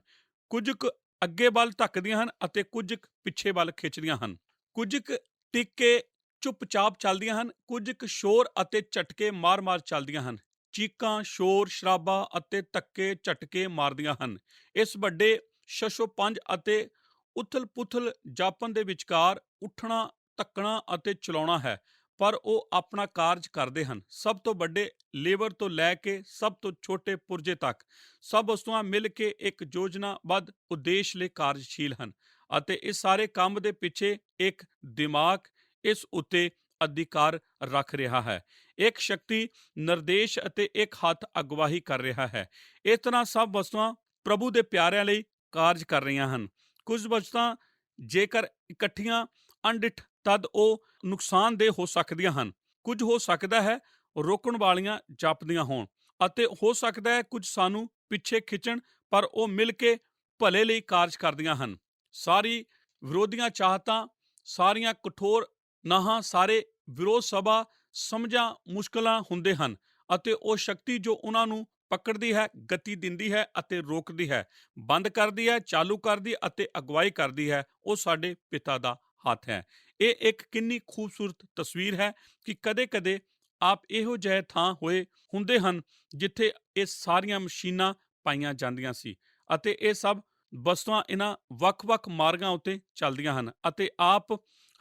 ਕੁਝ ਕੁ ਅੱਗੇ ਵੱਲ ਧੱਕਦੀਆਂ ਹਨ ਅਤੇ ਕੁਝ ਕੁ ਪਿੱਛੇ ਵੱਲ ਖਿੱਚਦੀਆਂ ਹਨ। ਕੁਝ ਕੁ ਟਿਕ ਕੇ ਚੁੱਪਚਾਪ ਚੱਲਦੀਆਂ ਹਨ, ਕੁਝ ਕੁ ਸ਼ੋਰ ਅਤੇ ਝਟਕੇ ਮਾਰ-ਮਾਰ ਚੱਲਦੀਆਂ ਹਨ। ਚੀਕਾਂ, ਸ਼ੋਰ, ਸ਼ਰਾਬਾ ਅਤੇ ਧੱਕੇ ਝਟਕੇ ਮਾਰਦੀਆਂ ਹਨ। ਇਸ ਵੱਡੇ ਸ਼ਸ਼ੋਪੰਜ ਅਤੇ ਉਥਲ-ਪੁਥਲ ਜਾਪਣ ਦੇ ਵਿਚਕਾਰ ਉੱਠਣਾ, ਧੱਕਣਾ ਅਤੇ ਚਲਾਉਣਾ ਹੈ, ਪਰ ਉਹ ਆਪਣਾ ਕਾਰਜ ਕਰਦੇ ਹਨ। ਸਭ ਤੋਂ ਵੱਡੇ ਲੇਵਰ ਤੋਂ ਲੈ ਕੇ ਸਭ ਤੋਂ ਛੋਟੇ ਪੁਰਜੇ ਤੱਕ ਸਭ ਵਸਤੂਆਂ ਮਿਲ ਕੇ ਇੱਕ ਯੋਜਨਾਬੱਧ ਉਦੇਸ਼ ਲਈ ਕਾਰਜਸ਼ੀਲ ਹਨ, ਅਤੇ ਇਸ ਸਾਰੇ ਕੰਮ ਦੇ ਪਿੱਛੇ ਇੱਕ ਦਿਮਾਗ ਇਸ ਉੱਤੇ ਅਧਿਕਾਰ ਰੱਖ ਰਿਹਾ ਹੈ। ਇੱਕ ਸ਼ਕਤੀ ਨਿਰਦੇਸ਼ ਅਤੇ ਇੱਕ ਹੱਥ ਅਗਵਾਈ ਕਰ ਰਿਹਾ ਹੈ। ਇਸ ਤਰ੍ਹਾਂ ਸਭ ਵਸਤੂਆਂ ਪ੍ਰਭੂ ਦੇ ਪਿਆਰਿਆਂ ਲਈ ਕਾਰਜ ਕਰ ਰਹੀਆਂ ਹਨ। ਕੁਝ ਵਸਤਾਂ ਜੇਕਰ ਇਕੱਠੀਆਂ ਅਣਡਿੱਠ ਤਦ ਉਹ ਨੁਕਸਾਨਦੇਹ ਹੋ ਸਕਦੀਆਂ ਹਨ। ਕੁਝ ਹੋ ਸਕਦਾ ਹੈ ਰੋਕਣ ਵਾਲੀਆਂ ਜਾਪਦੀਆਂ ਹੋਣ, ਅਤੇ ਹੋ ਸਕਦਾ ਹੈ ਕੁਝ ਸਾਨੂੰ ਪਿੱਛੇ ਖਿੱਚਣ, ਪਰ ਉਹ ਮਿਲ ਕੇ ਭਲੇ ਲਈ ਕਾਰਜ ਕਰਦੀਆਂ ਹਨ। ਸਾਰੀ ਵਿਰੋਧੀਆਂ ਚਾਹਤਾਂ, ਸਾਰੀਆਂ ਕਠੋਰ ਨਾਹਾਂ, ਸਾਰੇ ਵਿਰੋਧ ਸਭਾ ਸਮਝਾਂ ਮੁਸ਼ਕਲਾਂ ਹੁੰਦੇ ਹਨ, ਅਤੇ ਉਹ ਸ਼ਕਤੀ ਜੋ ਉਹਨਾਂ ਨੂੰ ਪਕੜਦੀ ਹੈ, ਗਤੀ ਦਿੰਦੀ ਹੈ ਅਤੇ ਰੋਕਦੀ ਹੈ, ਬੰਦ ਕਰਦੀ ਹੈ, ਚਾਲੂ ਕਰਦੀ ਅਤੇ ਅਗਵਾਈ ਕਰਦੀ ਹੈ, ਉਹ ਸਾਡੇ ਪਿਤਾ ਦਾ ਹੱਥ ਹੈ। ਇਹ ਇੱਕ ਕਿੰਨੀ ਖੂਬਸੂਰਤ ਤਸਵੀਰ ਹੈ ਕਿ ਕਦੇ-ਕਦੇ ਆਪ ਇਹੋ ਜਿਹੇ ਥਾਂ ਹੋਏ ਹੁੰਦੇ ਹਨ ਜਿੱਥੇ ਇਹ ਸਾਰੀਆਂ ਮਸ਼ੀਨਾਂ ਪਾਈਆਂ ਜਾਂਦੀਆਂ ਸੀ, ਅਤੇ ਇਹ ਸਭ ਵਸਤੂਆਂ ਇਹਨਾਂ ਵੱਖ-ਵੱਖ ਮਾਰਗਾਂ ਉੱਤੇ ਚੱਲਦੀਆਂ ਹਨ, ਅਤੇ ਆਪ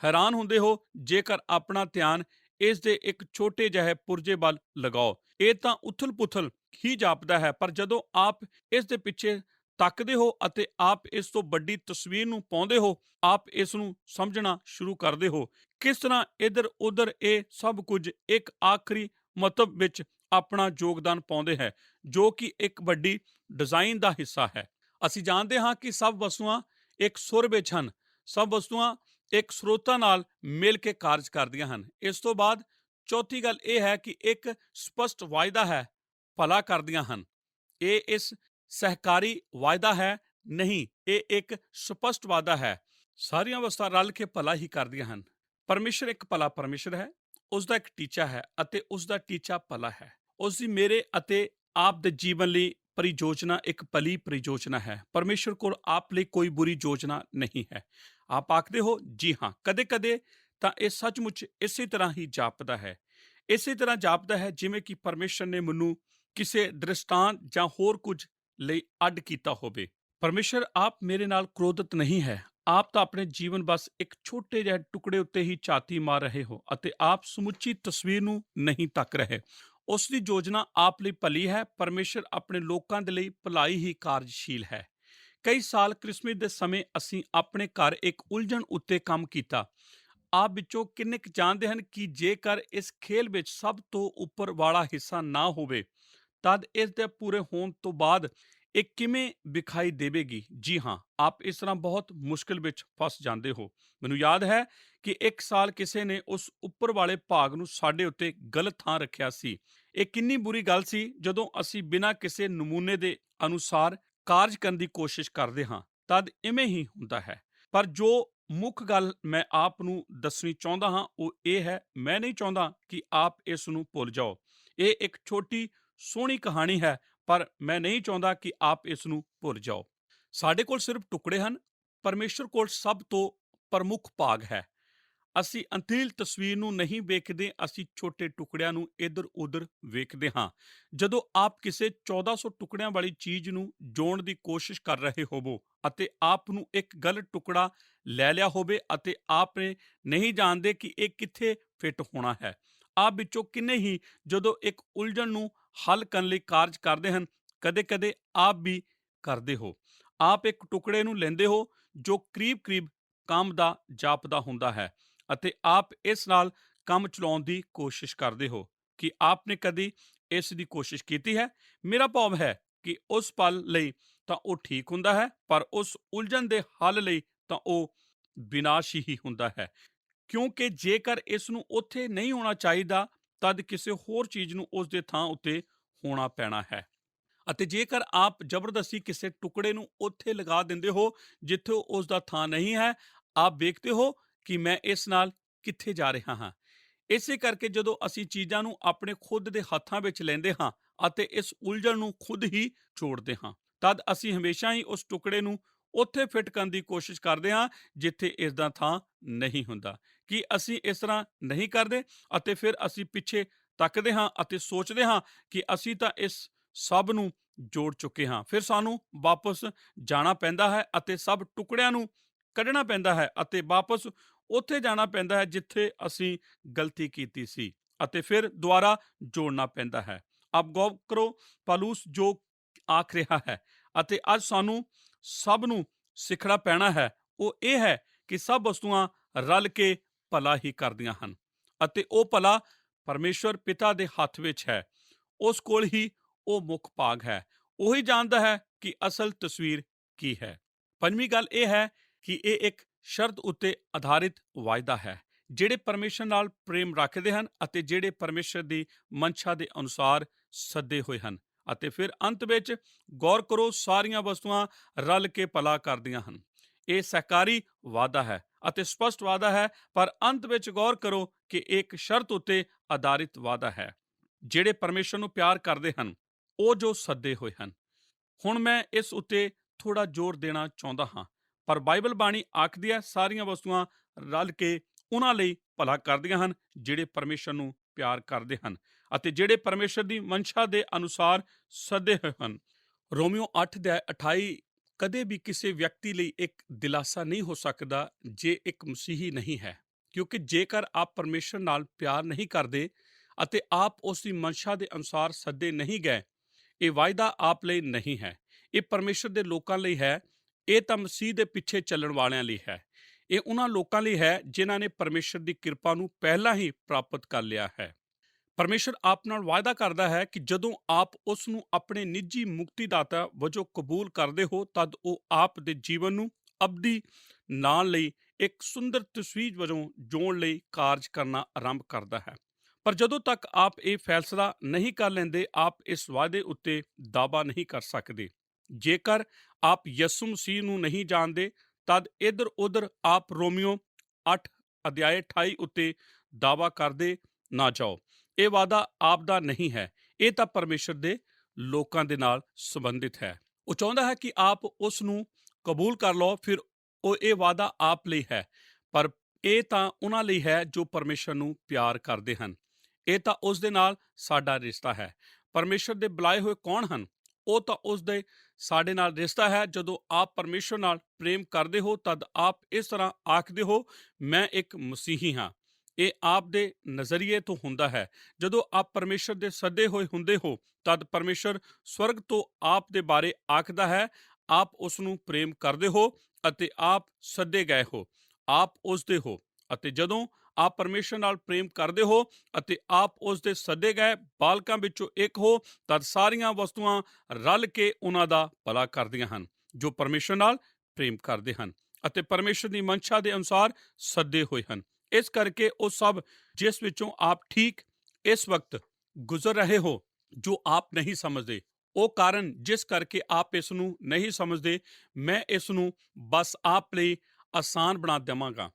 ਹੈਰਾਨ ਹੁੰਦੇ ਹੋ ਜੇਕਰ ਆਪਣਾ ਧਿਆਨ ਇਸ ਦੇ ਇੱਕ ਛੋਟੇ ਜਿਹੇ ਪੁਰਜੇ ਵੱਲ ਲਗਾਓ। ਇਹ ਤਾਂ ਉਥਲ-ਪੁਥਲ ਹੀ ਜਾਪਦਾ ਹੈ, ਪਰ ਜਦੋਂ ਆਪ ਇਸ ਦੇ ਪਿੱਛੇ ਤੱਕਦੇ ਹੋ ਅਤੇ ਆਪ ਇਸ ਤੋਂ ਵੱਡੀ ਤਸਵੀਰ ਨੂੰ ਪਾਉਂਦੇ ਹੋ, ਆਪ ਇਸ ਨੂੰ ਸਮਝਣਾ ਸ਼ੁਰੂ ਕਰਦੇ ਹੋ, ਕਿਸ ਤਰ੍ਹਾਂ ਇੱਧਰ-ਉੱਧਰ ਇਹ ਸਭ ਕੁਝ ਇੱਕ ਆਖਰੀ ਮਤਲਬ ਵਿੱਚ ਆਪਣਾ ਯੋਗਦਾਨ ਪਾਉਂਦੇ ਹੈ, ਜੋ ਕਿ ਇੱਕ ਵੱਡੀ ਡਿਜ਼ਾਈਨ ਦਾ ਹਿੱਸਾ ਹੈ। ਅਸੀਂ ਜਾਣਦੇ ਹਾਂ ਕਿ ਸਭ ਵਸਤੂਆਂ ਇੱਕ ਸੁਰ ਵਿੱਚ ਹਨ, ਸਭ ਵਸਤੂਆਂ ਇੱਕ ਸਰੋਤਾਂ ਨਾਲ ਮਿਲ ਕੇ ਕਾਰਜ ਕਰਦੀਆਂ ਹਨ। ਇਸ ਤੋਂ ਬਾਅਦ ਚੌਥੀ ਗੱਲ ਇਹ ਹੈ ਕਿ ਇੱਕ ਸਪਸ਼ਟ ਵਾਅਦਾ ਹੈ, ਭਲਾ ਕਰਦੀਆਂ ਹਨ। ਇਹ ਇਸ ਸਹਿਕਾਰੀ ਵਾਅਦਾ ਹੈ ਨਹੀਂ, ਇਹ ਇੱਕ ਸਪਸ਼ਟ ਵਾਅਦਾ ਹੈ। ਸਾਰੀਆਂ ਵਸਤਾਂ ਰਲ ਕੇ ਭਲਾ ਹੀ ਕਰਦੀਆਂ ਹਨ। ਪਰਮੇਸ਼ਰ ਇੱਕ ਭਲਾ ਪਰਮੇਸ਼ਰ ਹੈ, ਉਸ ਦਾ ਇੱਕ ਟੀਚਾ ਹੈ ਅਤੇ ਉਸ ਦਾ ਟੀਚਾ ਭਲਾ ਹੈ। ਉਸ ਦੀ ਮੇਰੇ ਅਤੇ ਆਪ ਦੇ ਜੀਵਨ ਲਈ ਪਰਿਯੋਜਨਾ ਇੱਕ ਭਲੀ ਪਰਿਯੋਜਨਾ ਹੈ। ਪਰਮੇਸ਼ਰ ਕੋਲ ਆਪ ਲਈ ਕੋਈ ਬੁਰੀ ਯੋਜਨਾ ਨਹੀਂ ਹੈ। ਆਪ ਆਖਦੇ ਹੋ, ਜੀ ਹਾਂ, ਕਦੇ-ਕਦੇ ਤਾਂ ਇਹ ਸੱਚਮੁੱਚ ਇਸੇ ਤਰ੍ਹਾਂ ਹੀ ਜਾਪਦਾ ਹੈ। ਇਸੇ ਤਰ੍ਹਾਂ ਜਾਪਦਾ ਹੈ ਜਿਵੇਂ ਕਿ ਪਰਮੇਸ਼ਰ ਨੇ ਮੈਨੂੰ ਕਿਸੇ ਦ੍ਰਿਸ਼ਟਾਂਤ ਜਾਂ ਹੋਰ ਕੁਝ ਲਈ ਅੱਡ ਕੀਤਾ ਹੋਵੇ। ਪਰਮੇਸ਼ਰ ਆਪ ਮੇਰੇ ਨਾਲ ਕ੍ਰੋਧਿਤ ਨਹੀਂ ਹੈ। ਆਪ ਤਾਂ ਆਪਣੇ ਜੀਵਨ ਬਸ ਇੱਕ ਛੋਟੇ ਜਿਹੇ ਟੁਕੜੇ ਉੱਤੇ ਹੀ ਝਾਤੀ ਮਾਰ ਰਹੇ ਹੋ, ਅਤੇ ਆਪ ਸਮੁੱਚੀ ਤਸਵੀਰ ਨੂੰ ਨਹੀਂ ਤੱਕ ਰਹੇ। ਉਸ ਦੀ ਯੋਜਨਾ ਆਪ ਲਈ ਭਲੀ ਹੈ। ਪਰਮੇਸ਼ਰ ਆਪਣੇ ਲੋਕਾਂ ਦੇ ਲਈ ਭਲਾਈ ਹੀ ਕਾਰਜਸ਼ੀਲ ਹੈ। ਕਈ ਸਾਲ ਕ੍ਰਿਸਮਸ ਦੇ ਸਮੇਂ ਅਸੀਂ ਆਪਣੇ ਘਰ ਇੱਕ ਉਲਝਣ ਉੱਤੇ ਕੰਮ ਕੀਤਾ। ਆਪ ਵਿੱਚੋਂ ਕਿੰਨੇ ਕੁ ਜਾਣਦੇ ਹਨ ਕਿ ਜੇਕਰ ਇਸ ਖੇਲ ਵਿੱਚ ਸਭ ਤੋਂ ਉੱਪਰ ਵਾਲਾ ਹਿੱਸਾ ਨਾ ਹੋਵੇ, ਤਦ ਇਸ ਦੇ ਪੂਰੇ ਹੋਣ ਤੋਂ ਬਾਅਦ ਇਹ ਕਿਵੇਂ ਵਿਖਾਈ ਦੇਵੇਗੀ? ਜੀ ਹਾਂ, ਆਪ ਇਸ ਤਰ੍ਹਾਂ ਬਹੁਤ ਮੁਸ਼ਕਿਲ ਵਿੱਚ ਫਸ ਜਾਂਦੇ ਹੋ। ਮੈਨੂੰ ਯਾਦ ਹੈ ਕਿ ਇੱਕ ਸਾਲ ਕਿਸੇ ਨੇ ਉਸ ਉੱਪਰ ਵਾਲੇ ਭਾਗ ਨੂੰ ਸਾਡੇ ਉੱਤੇ ਗਲਤ ਥਾਂ ਰੱਖਿਆ ਸੀ। ਇਹ ਕਿੰਨੀ ਬੁਰੀ ਗੱਲ ਸੀ ਜਦੋਂ ਅਸੀਂ ਬਿਨਾਂ ਕਿਸੇ ਨਮੂਨੇ ਦੇ ਅਨੁਸਾਰ ਕਾਰਜ ਕਰਨ ਦੀ ਕੋਸ਼ਿਸ਼ ਕਰਦੇ ਹਾਂ, ਤਦ ਇਵੇਂ ਹੀ ਹੁੰਦਾ ਹੈ। ਪਰ ਜੋ ਮੁੱਖ ਗੱਲ ਮੈਂ ਆਪ ਨੂੰ ਦੱਸਣੀ ਚਾਹੁੰਦਾ ਹਾਂ ਉਹ ਇਹ ਹੈ, ਮੈਂ ਨਹੀਂ ਚਾਹੁੰਦਾ ਕਿ ਆਪ ਇਸ ਨੂੰ ਭੁੱਲ ਜਾਓ। ਇਹ ਇੱਕ ਛੋਟੀ ਸੋਹਣੀ ਕਹਾਣੀ ਹੈ, ਪਰ ਮੈਂ ਨਹੀਂ ਚਾਹੁੰਦਾ ਕਿ ਆਪ ਇਸ ਨੂੰ ਭੁੱਲ ਜਾਓ। ਸਾਡੇ ਕੋਲ ਸਿਰਫ ਟੁਕੜੇ ਹਨ, ਪਰਮੇਸ਼ਰ ਕੋਲ ਸਭ ਤੋਂ ਪ੍ਰਮੁੱਖ ਭਾਗ ਹੈ। ਅਸੀਂ ਅੰਤਹੀਨ ਤਸਵੀਰ ਨੂੰ ਨਹੀਂ ਵੇਖਦੇ, ਅਸੀਂ ਛੋਟੇ ਟੁਕੜਿਆਂ ਨੂੰ ਇੱਧਰ-ਉੱਧਰ ਵੇਖਦੇ ਹਾਂ। ਜਦੋਂ ਆਪ ਕਿਸੇ 1400 ਟੁਕੜਿਆਂ ਵਾਲੀ ਚੀਜ਼ ਨੂੰ ਜੋੜਨ ਦੀ ਕੋਸ਼ਿਸ਼ ਕਰ ਰਹੇ ਹੋਵੋ ਅਤੇ ਆਪ ਨੂੰ ਇੱਕ ਗਲਤ ਟੁਕੜਾ ਲੈ ਲਿਆ ਹੋਵੇ ਅਤੇ ਆਪ ਨੇ ਨਹੀਂ ਜਾਣਦੇ ਕਿ ਇਹ ਕਿੱਥੇ ਫਿੱਟ ਹੋਣਾ ਹੈ। ਆਪ ਵਿੱਚੋਂ ਕਿੰਨੇ ਹੀ ਜਦੋਂ ਇੱਕ ਉਲਝਣ ਨੂੰ ਹੱਲ ਕਰਨ ਲਈ ਕਾਰਜ ਕਰਦੇ ਹਨ, ਕਦੇ-ਕਦੇ ਆਪ ਵੀ ਕਰਦੇ ਹੋ। ਆਪ ਇੱਕ ਟੁਕੜੇ ਨੂੰ ਲੈਂਦੇ ਹੋ ਜੋ ਕਰੀਬ-ਕਰੀਬ ਕੰਮ ਦਾ ਜਾਪਦਾ ਹੁੰਦਾ ਹੈ, ਅਤੇ ਆਪ ਇਸ ਨਾਲ ਕੰਮ ਚਲਾਉਣ ਦੀ ਕੋਸ਼ਿਸ਼ ਕਰਦੇ ਹੋ। ਕਿ ਆਪਨੇ ਕਦੀ ਇਸ ਦੀ ਕੋਸ਼ਿਸ਼ ਕੀਤੀ ਹੈ? ਮੇਰਾ ਭਾਵ ਹੈ ਕਿ ਉਸ ਪਲ ਲਈ ਤਾਂ ਉਹ ਠੀਕ ਹੁੰਦਾ ਹੈ, ਪਰ ਉਸ ਉਲਝਣ ਦੇ ਹੱਲ ਲਈ ਤਾਂ ਉਹ ਵਿਨਾਸ਼ੀ ਹੀ ਹੁੰਦਾ ਹੈ। ਕਿਉਂਕਿ ਜੇਕਰ ਇਸ ਨੂੰ ਉੱਥੇ ਨਹੀਂ ਹੋਣਾ ਚਾਹੀਦਾ, ਤਦ ਕਿਸੇ ਹੋਰ ਚੀਜ਼ ਨੂੰ ਉਸ ਦੇ ਥਾਂ ਉੱਤੇ ਹੋਣਾ ਪੈਣਾ ਹੈ। ਅਤੇ ਜੇਕਰ ਆਪ ਜ਼ਬਰਦਸਤੀ ਕਿਸੇ ਟੁਕੜੇ ਨੂੰ ਉੱਥੇ ਲਗਾ ਦਿੰਦੇ ਹੋ ਜਿੱਥੇ ਉਸ ਦਾ ਥਾਂ ਨਹੀਂ ਹੈ, ਆਪ ਵੇਖਦੇ ਹੋ ਕਿ ਮੈਂ ਇਸ ਨਾਲ ਕਿੱਥੇ ਜਾ ਰਿਹਾ ਹਾਂ। ਇਸੇ ਕਰਕੇ ਜਦੋਂ ਅਸੀਂ ਚੀਜ਼ਾਂ ਨੂੰ ਆਪਣੇ ਖੁਦ ਦੇ ਹੱਥਾਂ ਵਿੱਚ ਲੈਂਦੇ ਹਾਂ ਅਤੇ ਇਸ ਉਲਝਣ ਨੂੰ ਖੁਦ ਹੀ ਜੋੜਦੇ ਹਾਂ, ਤਦ ਅਸੀਂ ਹਮੇਸ਼ਾ ਹੀ ਉਸ ਟੁਕੜੇ ਨੂੰ ਉੱਥੇ ਫਿੱਟ ਕਰਨ ਦੀ ਕੋਸ਼ਿਸ਼ ਕਰਦੇ ਹਾਂ ਜਿੱਥੇ ਇਸ ਦਾ ਥਾਂ ਨਹੀਂ ਹੁੰਦਾ। ਕਿ ਅਸੀਂ ਇਸ ਤਰ੍ਹਾਂ ਨਹੀਂ ਕਰਦੇ ਅਤੇ ਫਿਰ ਅਸੀਂ ਪਿੱਛੇ ਤੱਕਦੇ ਹਾਂ ਅਤੇ ਸੋਚਦੇ ਹਾਂ ਕਿ ਅਸੀਂ ਤਾਂ ਇਸ ਸਭ ਨੂੰ ਜੋੜ ਚੁੱਕੇ ਹਾਂ। ਫਿਰ ਸਾਨੂੰ ਵਾਪਸ ਜਾਣਾ ਪੈਂਦਾ ਹੈ ਅਤੇ ਸਭ ਟੁਕੜਿਆਂ ਨੂੰ ਕੱਢਣਾ ਪੈਂਦਾ ਹੈ ਅਤੇ ਵਾਪਸ ਉੱਥੇ ਜਾਣਾ ਪੈਂਦਾ ਹੈ ਜਿੱਥੇ ਅਸੀਂ ਗਲਤੀ ਕੀਤੀ ਸੀ ਅਤੇ ਫਿਰ ਦੁਬਾਰਾ ਜੋੜਨਾ ਪੈਂਦਾ ਹੈ। ਆਪ ਗੌਰ ਕਰੋ, ਪੌਲੁਸ ਜੋ ਆਖ ਰਿਹਾ ਹੈ ਅਤੇ ਅੱਜ ਸਾਨੂੰ ਸਭ ਨੂੰ ਸਿੱਖਣਾ ਪੈਣਾ ਹੈ, ਉਹ ਇਹ ਹੈ ਕਿ ਸਭ ਵਸਤੂਆਂ ਰਲ ਕੇ ਭਲਾ ਹੀ ਕਰਦੀਆਂ ਹਨ ਅਤੇ ਉਹ ਭਲਾ ਪਰਮੇਸ਼ਵਰ ਪਿਤਾ ਦੇ ਹੱਥ ਵਿੱਚ ਹੈ। ਉਸ ਕੋਲ ਹੀ ਉਹ ਮੁੱਖ ਭਾਗ ਹੈ। ਉਹੀ ਜਾਣਦਾ ਹੈ ਕਿ ਅਸਲ ਤਸਵੀਰ ਕੀ ਹੈ। ਪੰਜਵੀਂ ਗੱਲ ਇਹ ਹੈ ਕਿ ਇਹ ਇੱਕ ਸ਼ਰਤ ਉੱਤੇ ਆਧਾਰਿਤ ਵਾਅਦਾ ਹੈ। ਜਿਹੜੇ ਪਰਮੇਸ਼ਰ ਨਾਲ ਪ੍ਰੇਮ ਰੱਖਦੇ ਹਨ ਅਤੇ ਜਿਹੜੇ ਪਰਮੇਸ਼ਰ ਦੀ ਮਨਸ਼ਾ ਦੇ ਅਨੁਸਾਰ ਸੱਦੇ ਹੋਏ ਹਨ। ਅਤੇ ਫਿਰ ਅੰਤ ਵਿੱਚ ਗੌਰ ਕਰੋ, ਸਾਰੀਆਂ ਵਸਤੂਆਂ ਰਲ ਕੇ ਭਲਾ ਕਰਦੀਆਂ ਹਨ। ਇਹ ਸਹਿਕਾਰੀ ਵਾਅਦਾ ਹੈ ਅਤੇ ਸਪਸ਼ਟ ਵਾਅਦਾ ਹੈ, ਪਰ ਅੰਤ ਵਿੱਚ ਗੌਰ ਕਰੋ ਕਿ ਇੱਕ ਸ਼ਰਤ ਉੱਤੇ ਆਧਾਰਿਤ ਵਾਅਦਾ ਹੈ। ਜਿਹੜੇ ਪਰਮੇਸ਼ਰ ਨੂੰ ਪਿਆਰ ਕਰਦੇ ਹਨ, ਉਹ ਜੋ ਸੱਦੇ ਹੋਏ ਹਨ। ਹੁਣ ਮੈਂ ਇਸ ਉੱਤੇ ਥੋੜਾ ਜ਼ੋਰ ਦੇਣਾ ਚਾਹੁੰਦਾ ਹਾਂ, ਪਰ ਬਾਈਬਲ ਬਾਣੀ ਆਖਦੀ ਹੈ ਸਾਰੀਆਂ ਵਸਤੂਆਂ ਰਲ ਕੇ ਉਹਨਾਂ ਲਈ ਭਲਾ ਕਰਦੀਆਂ ਹਨ ਜਿਹੜੇ ਪਰਮੇਸ਼ਰ ਨੂੰ ਪਿਆਰ ਕਰਦੇ ਹਨ ਅਤੇ ਜਿਹੜੇ ਪਰਮੇਸ਼ਰ ਦੀ ਮਨਸ਼ਾ ਦੇ ਅਨੁਸਾਰ ਸੱਦੇ ਹੋਏ ਹਨ। ਰੋਮੀਓ 8:28 ਕਦੇ ਵੀ ਕਿਸੇ ਵਿਅਕਤੀ ਲਈ ਇੱਕ ਦਿਲਾਸਾ ਨਹੀਂ ਹੋ ਸਕਦਾ ਜੇ ਇੱਕ ਮਸੀਹੀ ਨਹੀਂ ਹੈ, ਕਿਉਂਕਿ ਜੇਕਰ ਆਪ ਪਰਮੇਸ਼ਰ ਨਾਲ ਪਿਆਰ ਨਹੀਂ ਕਰਦੇ ਅਤੇ ਆਪ ਉਸ ਦੀ ਮਨਸ਼ਾ ਦੇ ਅਨੁਸਾਰ ਸੱਦੇ ਨਹੀਂ ਗਏ, ਇਹ ਵਾਅਦਾ ਆਪ ਲਈ ਨਹੀਂ ਹੈ। ਇਹ ਪਰਮੇਸ਼ਰ ਦੇ ਲੋਕਾਂ ਲਈ ਹੈ। ਇਹ ਤਾਂ ਮਸੀਹ ਦੇ ਪਿੱਛੇ ਚੱਲਣ ਵਾਲਿਆਂ ਲਈ ਹੈ। ਇਹ ਉਹਨਾਂ ਲੋਕਾਂ ਲਈ ਹੈ ਜਿਨ੍ਹਾਂ ਨੇ ਪਰਮੇਸ਼ਰ ਦੀ ਕਿਰਪਾ ਨੂੰ ਪਹਿਲਾਂ ਹੀ ਪ੍ਰਾਪਤ ਕਰ ਲਿਆ ਹੈ। ਪਰਮੇਸ਼ਰ ਆਪ ਨਾਲ ਵਾਅਦਾ ਕਰਦਾ ਹੈ ਕਿ ਜਦੋਂ ਆਪ ਉਸ ਨੂੰ ਆਪਣੇ ਨਿੱਜੀ ਮੁਕਤੀਦਾਤਾ ਵਜੋਂ ਕਬੂਲ ਕਰਦੇ ਹੋ, ਤਦ ਉਹ ਆਪ ਦੇ ਜੀਵਨ ਨੂੰ ਅਬਦੀ ਨਾਲ ਲਈ ਇੱਕ ਸੁੰਦਰ ਤਸਵੀਰ ਵਜੋਂ ਜੋੜਨ ਲਈ ਕਾਰਜ ਕਰਨਾ ਆਰੰਭ ਕਰਦਾ ਹੈ। ਪਰ ਜਦੋਂ ਤੱਕ ਆਪ ਇਹ ਫੈਸਲਾ ਨਹੀਂ ਕਰ ਲੈਂਦੇ, ਆਪ ਇਸ ਵਾਅਦੇ ਉੱਤੇ ਦਾਅਵਾ ਨਹੀਂ ਕਰ ਸਕਦੇ। ਜੇਕਰ ਆਪ ਯਿਸੂ ਮਸੀਹ ਨੂੰ ਨਹੀਂ ਜਾਣਦੇ, ਤਦ ਇੱਧਰ ਉੱਧਰ ਆਪ ਰੋਮੀਓ 8:28 ਉੱਤੇ ਦਾਅਵਾ ਕਰਦੇ ਨਾ ਜਾਓ। ਇਹ ਵਾਅਦਾ ਆਪ ਦਾ ਨਹੀਂ ਹੈ, ਇਹ ਤਾਂ ਪਰਮੇਸ਼ਰ ਦੇ ਲੋਕਾਂ ਦੇ ਨਾਲ ਸੰਬੰਧਿਤ ਹੈ। ਉਹ ਚਾਹੁੰਦਾ ਹੈ ਕਿ ਆਪ ਉਸ ਨੂੰ ਕਬੂਲ ਕਰ ਲਓ। ਫਿਰ ਉਹ ਇਹ ਵਾਅਦਾ ਆਪ ਲਈ ਹੈ, ਪਰ ਇਹ ਤਾਂ ਉਹਨਾਂ ਲਈ ਹੈ ਜੋ ਪਰਮੇਸ਼ਰ ਨੂੰ ਪਿਆਰ ਕਰਦੇ ਹਨ। ਇਹ ਤਾਂ ਉਸ ਦੇ ਨਾਲ ਸਾਡਾ ਰਿਸ਼ਤਾ ਹੈ। ਪਰਮੇਸ਼ਰ ਦੇ ਬੁਲਾਏ ਹੋਏ ਕੌਣ ਹਨ? ਉਹ ਤਾਂ ਉਸ ਦੇ ਸਾਡੇ ਨਾਲ ਰਿਸ਼ਤਾ ਹੈ। ਜਦੋਂ ਆਪ ਪਰਮੇਸ਼ਰ ਨਾਲ ਪ੍ਰੇਮ ਕਰਦੇ ਹੋ, ਤਦ ਆਪ ਇਸ ਤਰ੍ਹਾਂ ਆਖਦੇ ਹੋ, ਮੈਂ ਇੱਕ ਮਸੀਹੀ ਹਾਂ। ਇਹ ਆਪ ਦੇ ਨਜ਼ਰੀਏ ਤੋਂ ਹੁੰਦਾ ਹੈ। ਜਦੋਂ ਆਪ ਪਰਮੇਸ਼ਰ ਦੇ ਸੱਦੇ ਹੋਏ ਹੁੰਦੇ ਹੋ, ਤਦ ਪਰਮੇਸ਼ਰ ਸਵਰਗ ਤੋਂ ਆਪ ਦੇ ਬਾਰੇ ਆਖਦਾ ਹੈ। ਆਪ ਉਸ ਨੂੰ ਪ੍ਰੇਮ ਕਰਦੇ ਹੋ ਅਤੇ ਆਪ ਸੱਦੇ ਗਏ ਹੋ, ਆਪ ਉਸ ਦੇ ਹੋ। ਅਤੇ ਜਦੋਂ ਆਪ ਪਰਮੇਸ਼ਰ ਨਾਲ ਪ੍ਰੇਮ ਕਰਦੇ ਹੋ ਅਤੇ ਆਪ ਉਸ ਦੇ ਸੱਦੇ ਗਏ ਬਾਲਕਾਂ ਵਿੱਚੋਂ ਇੱਕ ਹੋ, ਤਦ ਸਾਰੀਆਂ ਵਸਤੂਆਂ ਰਲ ਕੇ ਉਹਨਾਂ ਦਾ ਭਲਾ ਕਰਦੀਆਂ ਹਨ ਜੋ ਪਰਮੇਸ਼ਰ ਨਾਲ ਪ੍ਰੇਮ ਕਰਦੇ ਹਨ ਅਤੇ ਪਰਮੇਸ਼ਰ ਦੀ ਮਨਸ਼ਾ ਦੇ ਅਨੁਸਾਰ ਸੱਦੇ ਹੋਏ ਹਨ। ਇਸ ਕਰਕੇ ਉਹ ਸਭ ਜਿਸ ਵਿੱਚੋਂ ਆਪ ਠੀਕ ਇਸ ਵਕਤ ਗੁਜ਼ਰ ਰਹੇ ਹੋ, ਜੋ ਆਪ ਨਹੀਂ ਸਮਝਦੇ, ਉਹ ਕਾਰਨ ਜਿਸ ਕਰਕੇ ਆਪ ਇਸ ਨੂੰ ਨਹੀਂ ਸਮਝਦੇ, ਮੈਂ ਇਸ ਨੂੰ ਬਸ ਆਪ ਲਈ ਆਸਾਨ ਬਣਾ ਦੇਵਾਂਗਾ।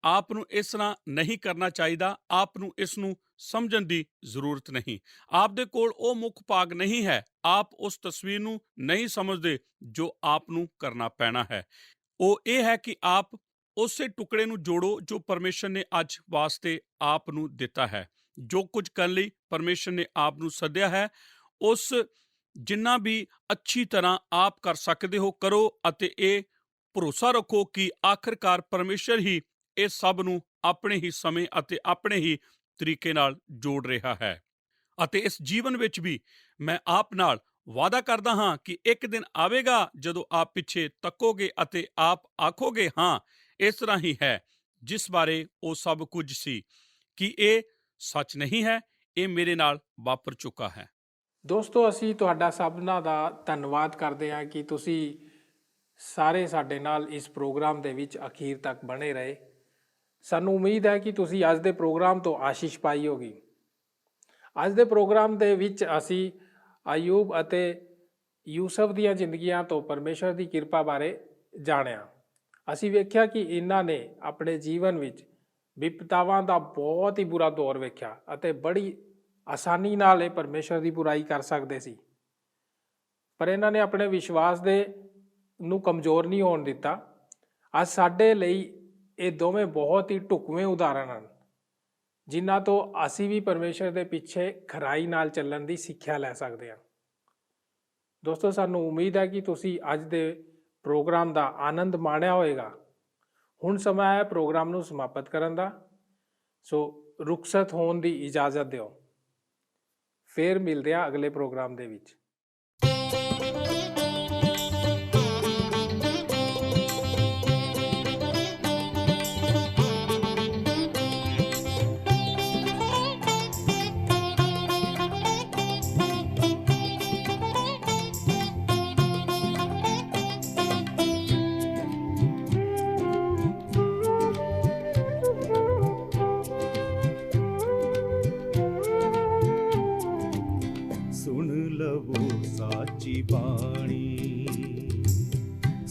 ਆਪ ਨੂੰ ਇਸ ਤਰ੍ਹਾਂ ਨਹੀਂ ਕਰਨਾ ਚਾਹੀਦਾ। ਆਪ ਨੂੰ ਇਸ ਨੂੰ ਸਮਝਣ ਦੀ ਜ਼ਰੂਰਤ ਨਹੀਂ। ਆਪ ਦੇ ਕੋਲ ਉਹ ਮੁੱਖ ਭਾਗ ਨਹੀਂ ਹੈ। ਆਪ ਉਸ ਤਸਵੀਰ ਨੂੰ ਨਹੀਂ ਸਮਝਦੇ ਜੋ ਆਪ ਨੂੰ ਕਰਨਾ ਪੈਣਾ ਹੈ। ਉਹ ਇਹ ਹੈ ਕਿ ਆਪ ਉਸੇ ਟੁਕੜੇ ਨੂੰ ਜੋੜੋ ਜੋ ਪਰਮੇਸ਼ਰ ਨੇ ਅੱਜ ਵਾਸਤੇ ਆਪ ਨੂੰ ਦਿੱਤਾ ਹੈ। ਜੋ ਕੁਝ ਕਰਨ ਲਈ ਪਰਮੇਸ਼ਰ ਨੇ ਆਪ ਨੂੰ ਸੱਦਿਆ ਹੈ, ਉਸ ਜਿੰਨਾ ਵੀ ਅੱਛੀ ਤਰ੍ਹਾਂ ਆਪ ਕਰ ਸਕਦੇ ਹੋ ਕਰੋ ਅਤੇ ਇਹ ਭਰੋਸਾ ਰੱਖੋ ਕਿ ਆਖਰਕਾਰ ਪਰਮੇਸ਼ਰ ਹੀ ਇਹ ਸਭ ਨੂੰ ਆਪਣੇ ਹੀ ਸਮੇਂ ਅਤੇ ਆਪਣੇ ਹੀ ਤਰੀਕੇ ਨਾਲ ਜੋੜ ਰਿਹਾ ਹੈ। ਅਤੇ ਇਸ ਜੀਵਨ ਵਿੱਚ ਵੀ ਮੈਂ ਆਪ ਨਾਲ ਵਾਅਦਾ ਕਰਦਾ ਹਾਂ ਕਿ ਇੱਕ ਦਿਨ ਆਵੇਗਾ ਜਦੋਂ ਆਪ ਪਿੱਛੇ ਤੱਕੋਗੇ ਅਤੇ ਆਪ ਆਖੋਗੇ, ਹਾਂ, ਇਸ ਤਰ੍ਹਾਂ ਹੀ ਹੈ ਜਿਸ ਬਾਰੇ ਉਹ ਸਭ ਕੁਝ ਸੀ। ਕਿ ਇਹ ਸੱਚ ਨਹੀਂ ਹੈ, ਇਹ ਮੇਰੇ ਨਾਲ ਵਾਪਰ ਚੁੱਕਾ ਹੈ। ਦੋਸਤੋ, ਅਸੀਂ ਤੁਹਾਡਾ ਸਭਨਾਂ ਦਾ ਧੰਨਵਾਦ ਕਰਦੇ ਹਾਂ ਕਿ ਤੁਸੀਂ ਸਾਰੇ ਸਾਡੇ ਨਾਲ ਇਸ ਪ੍ਰੋਗਰਾਮ ਦੇ ਵਿੱਚ ਅਖੀਰ ਤੱਕ ਬਣੇ ਰਹੇ। ਸਾਨੂੰ ਉਮੀਦ ਹੈ ਕਿ ਤੁਸੀਂ ਅੱਜ ਦੇ ਪ੍ਰੋਗਰਾਮ ਤੋਂ ਆਸ਼ੀਸ਼ ਪਾਈ ਹੋਗੀ। ਅੱਜ ਦੇ ਪ੍ਰੋਗਰਾਮ ਦੇ ਵਿੱਚ ਅਸੀਂ ਅਯੂਬ ਅਤੇ ਯੂਸਫ ਦੀਆਂ ਜ਼ਿੰਦਗੀਆਂ ਤੋਂ ਪਰਮੇਸ਼ਰ ਦੀ ਕਿਰਪਾ ਬਾਰੇ ਜਾਣਿਆ। ਅਸੀਂ ਵੇਖਿਆ ਕਿ ਇਹਨਾਂ ਨੇ ਆਪਣੇ ਜੀਵਨ ਵਿੱਚ ਵਿਪਤਾਵਾਂ ਦਾ ਬਹੁਤ ਹੀ ਬੁਰਾ ਦੌਰ ਵੇਖਿਆ ਅਤੇ ਬੜੀ ਆਸਾਨੀ ਨਾਲ ਇਹ ਪਰਮੇਸ਼ਰ ਦੀ ਬੁਰਾਈ ਕਰ ਸਕਦੇ ਸੀ, ਪਰ ਇਹਨਾਂ ਨੇ ਆਪਣੇ ਵਿਸ਼ਵਾਸ ਨੂੰ ਕਮਜ਼ੋਰ ਨਹੀਂ ਹੋਣ ਦਿੱਤਾ। ਅੱਜ ਸਾਡੇ ਲਈ ਇਹ ਦੋਵੇਂ ਬਹੁਤ ਹੀ ਢੁਕਵੇਂ ਉਦਾਹਰਣ ਹਨ, ਜਿਨ੍ਹਾਂ ਤੋਂ ਅਸੀਂ ਵੀ ਪਰਮੇਸ਼ਰ ਦੇ ਪਿੱਛੇ ਖਰਾਈ ਨਾਲ ਚੱਲਣ ਦੀ ਸਿੱਖਿਆ ਲੈ ਸਕਦੇ ਹਾਂ। ਦੋਸਤੋ, ਸਾਨੂੰ ਉਮੀਦ ਹੈ ਕਿ ਤੁਸੀਂ ਅੱਜ ਦੇ ਪ੍ਰੋਗਰਾਮ ਦਾ ਆਨੰਦ ਮਾਣਿਆ ਹੋਵੇਗਾ। ਹੁਣ ਸਮਾਂ ਹੈ ਪ੍ਰੋਗਰਾਮ ਨੂੰ ਸਮਾਪਤ ਕਰਨ ਦਾ, ਸੋ ਰੁਖਸਤ ਹੋਣ ਦੀ ਇਜਾਜ਼ਤ ਦਿਓ। ਫੇਰ ਮਿਲਦੇ ਹਾਂ ਅਗਲੇ ਪ੍ਰੋਗਰਾਮ ਦੇ ਵਿੱਚ।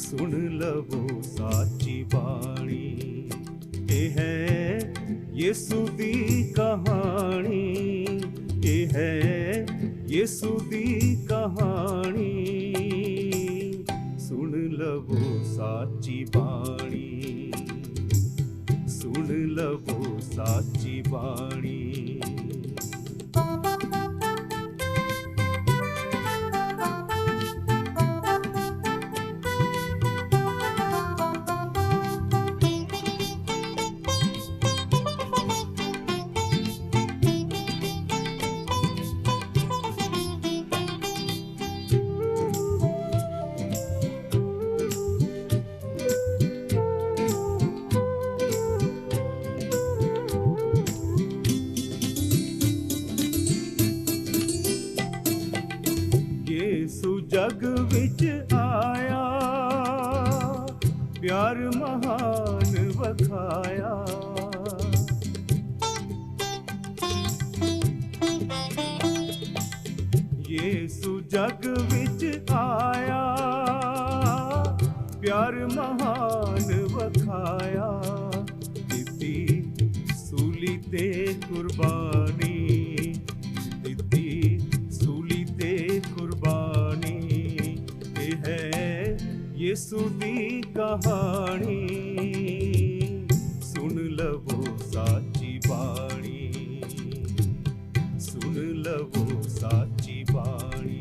ਸੁਣ ਲਵੋ ਸਾਚੀ ਬਾਣੀ, ਇਹ ਹੈ ਯਿਸੂ ਦੀ ਕਹਾਣੀ, ਇਹ ਹੈ ਯਿਸੂ ਦੀ ਕਹਾਣੀ। ਸੁਣ ਲਵੋ ਸਾਚੀ ਬਾਣੀ, ਸੁਣ ਲਵੋ ਸਾਚੀ ਬਾਣੀ। ਜਗ ਵਿੱਚ ਆਇਆ, ਪਿਆਰ ਮਹਾਨ ਵਖਾਇਆ। ਯਿਸੂ ਜਗ ਵਿੱਚ ਆਇਆ, ਪਿਆਰ ਮਹਾਨ ਵਖਾਇਆ। ਦਿੱਤੀ ਸੂਲੀ ਤੇ ਕੁਰਬਾਨੀ, ਦਿੱਤੀ ਸੂਲੀ ਤੇ ਕੁਰਬਾਨੀ। ਯਿਸੂ ਦੀ ਕਹਾਣੀ, ਸੁਣ ਲਵੋ ਸਾਚੀ ਬਾਣੀ, ਸੁਣ ਲਵੋ ਸਾਚੀ ਬਾਣੀ।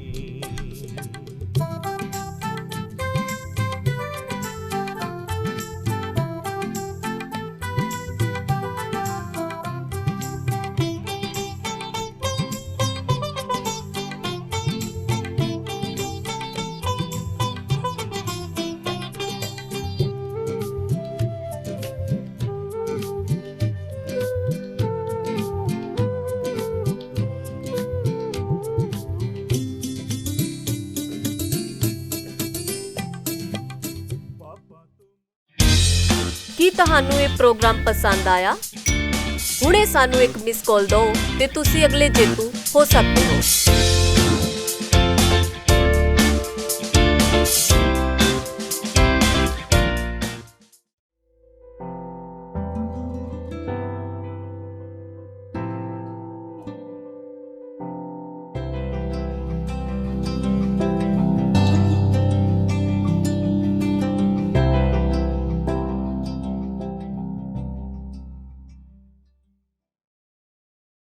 ਕੀ ਤੁਹਾਨੂੰ ਇਹ ਪ੍ਰੋਗਰਾਮ ਪਸੰਦ ਆਇਆ? ਹੁਣੇ ਸਾਨੂੰ ਇੱਕ ਮਿਸ ਕਾਲ ਦਿਓ ਤੇ ਤੁਸੀਂ ਅਗਲੇ ਜੇਤੂ ਹੋ ਸਕਦੇ ਹੋ।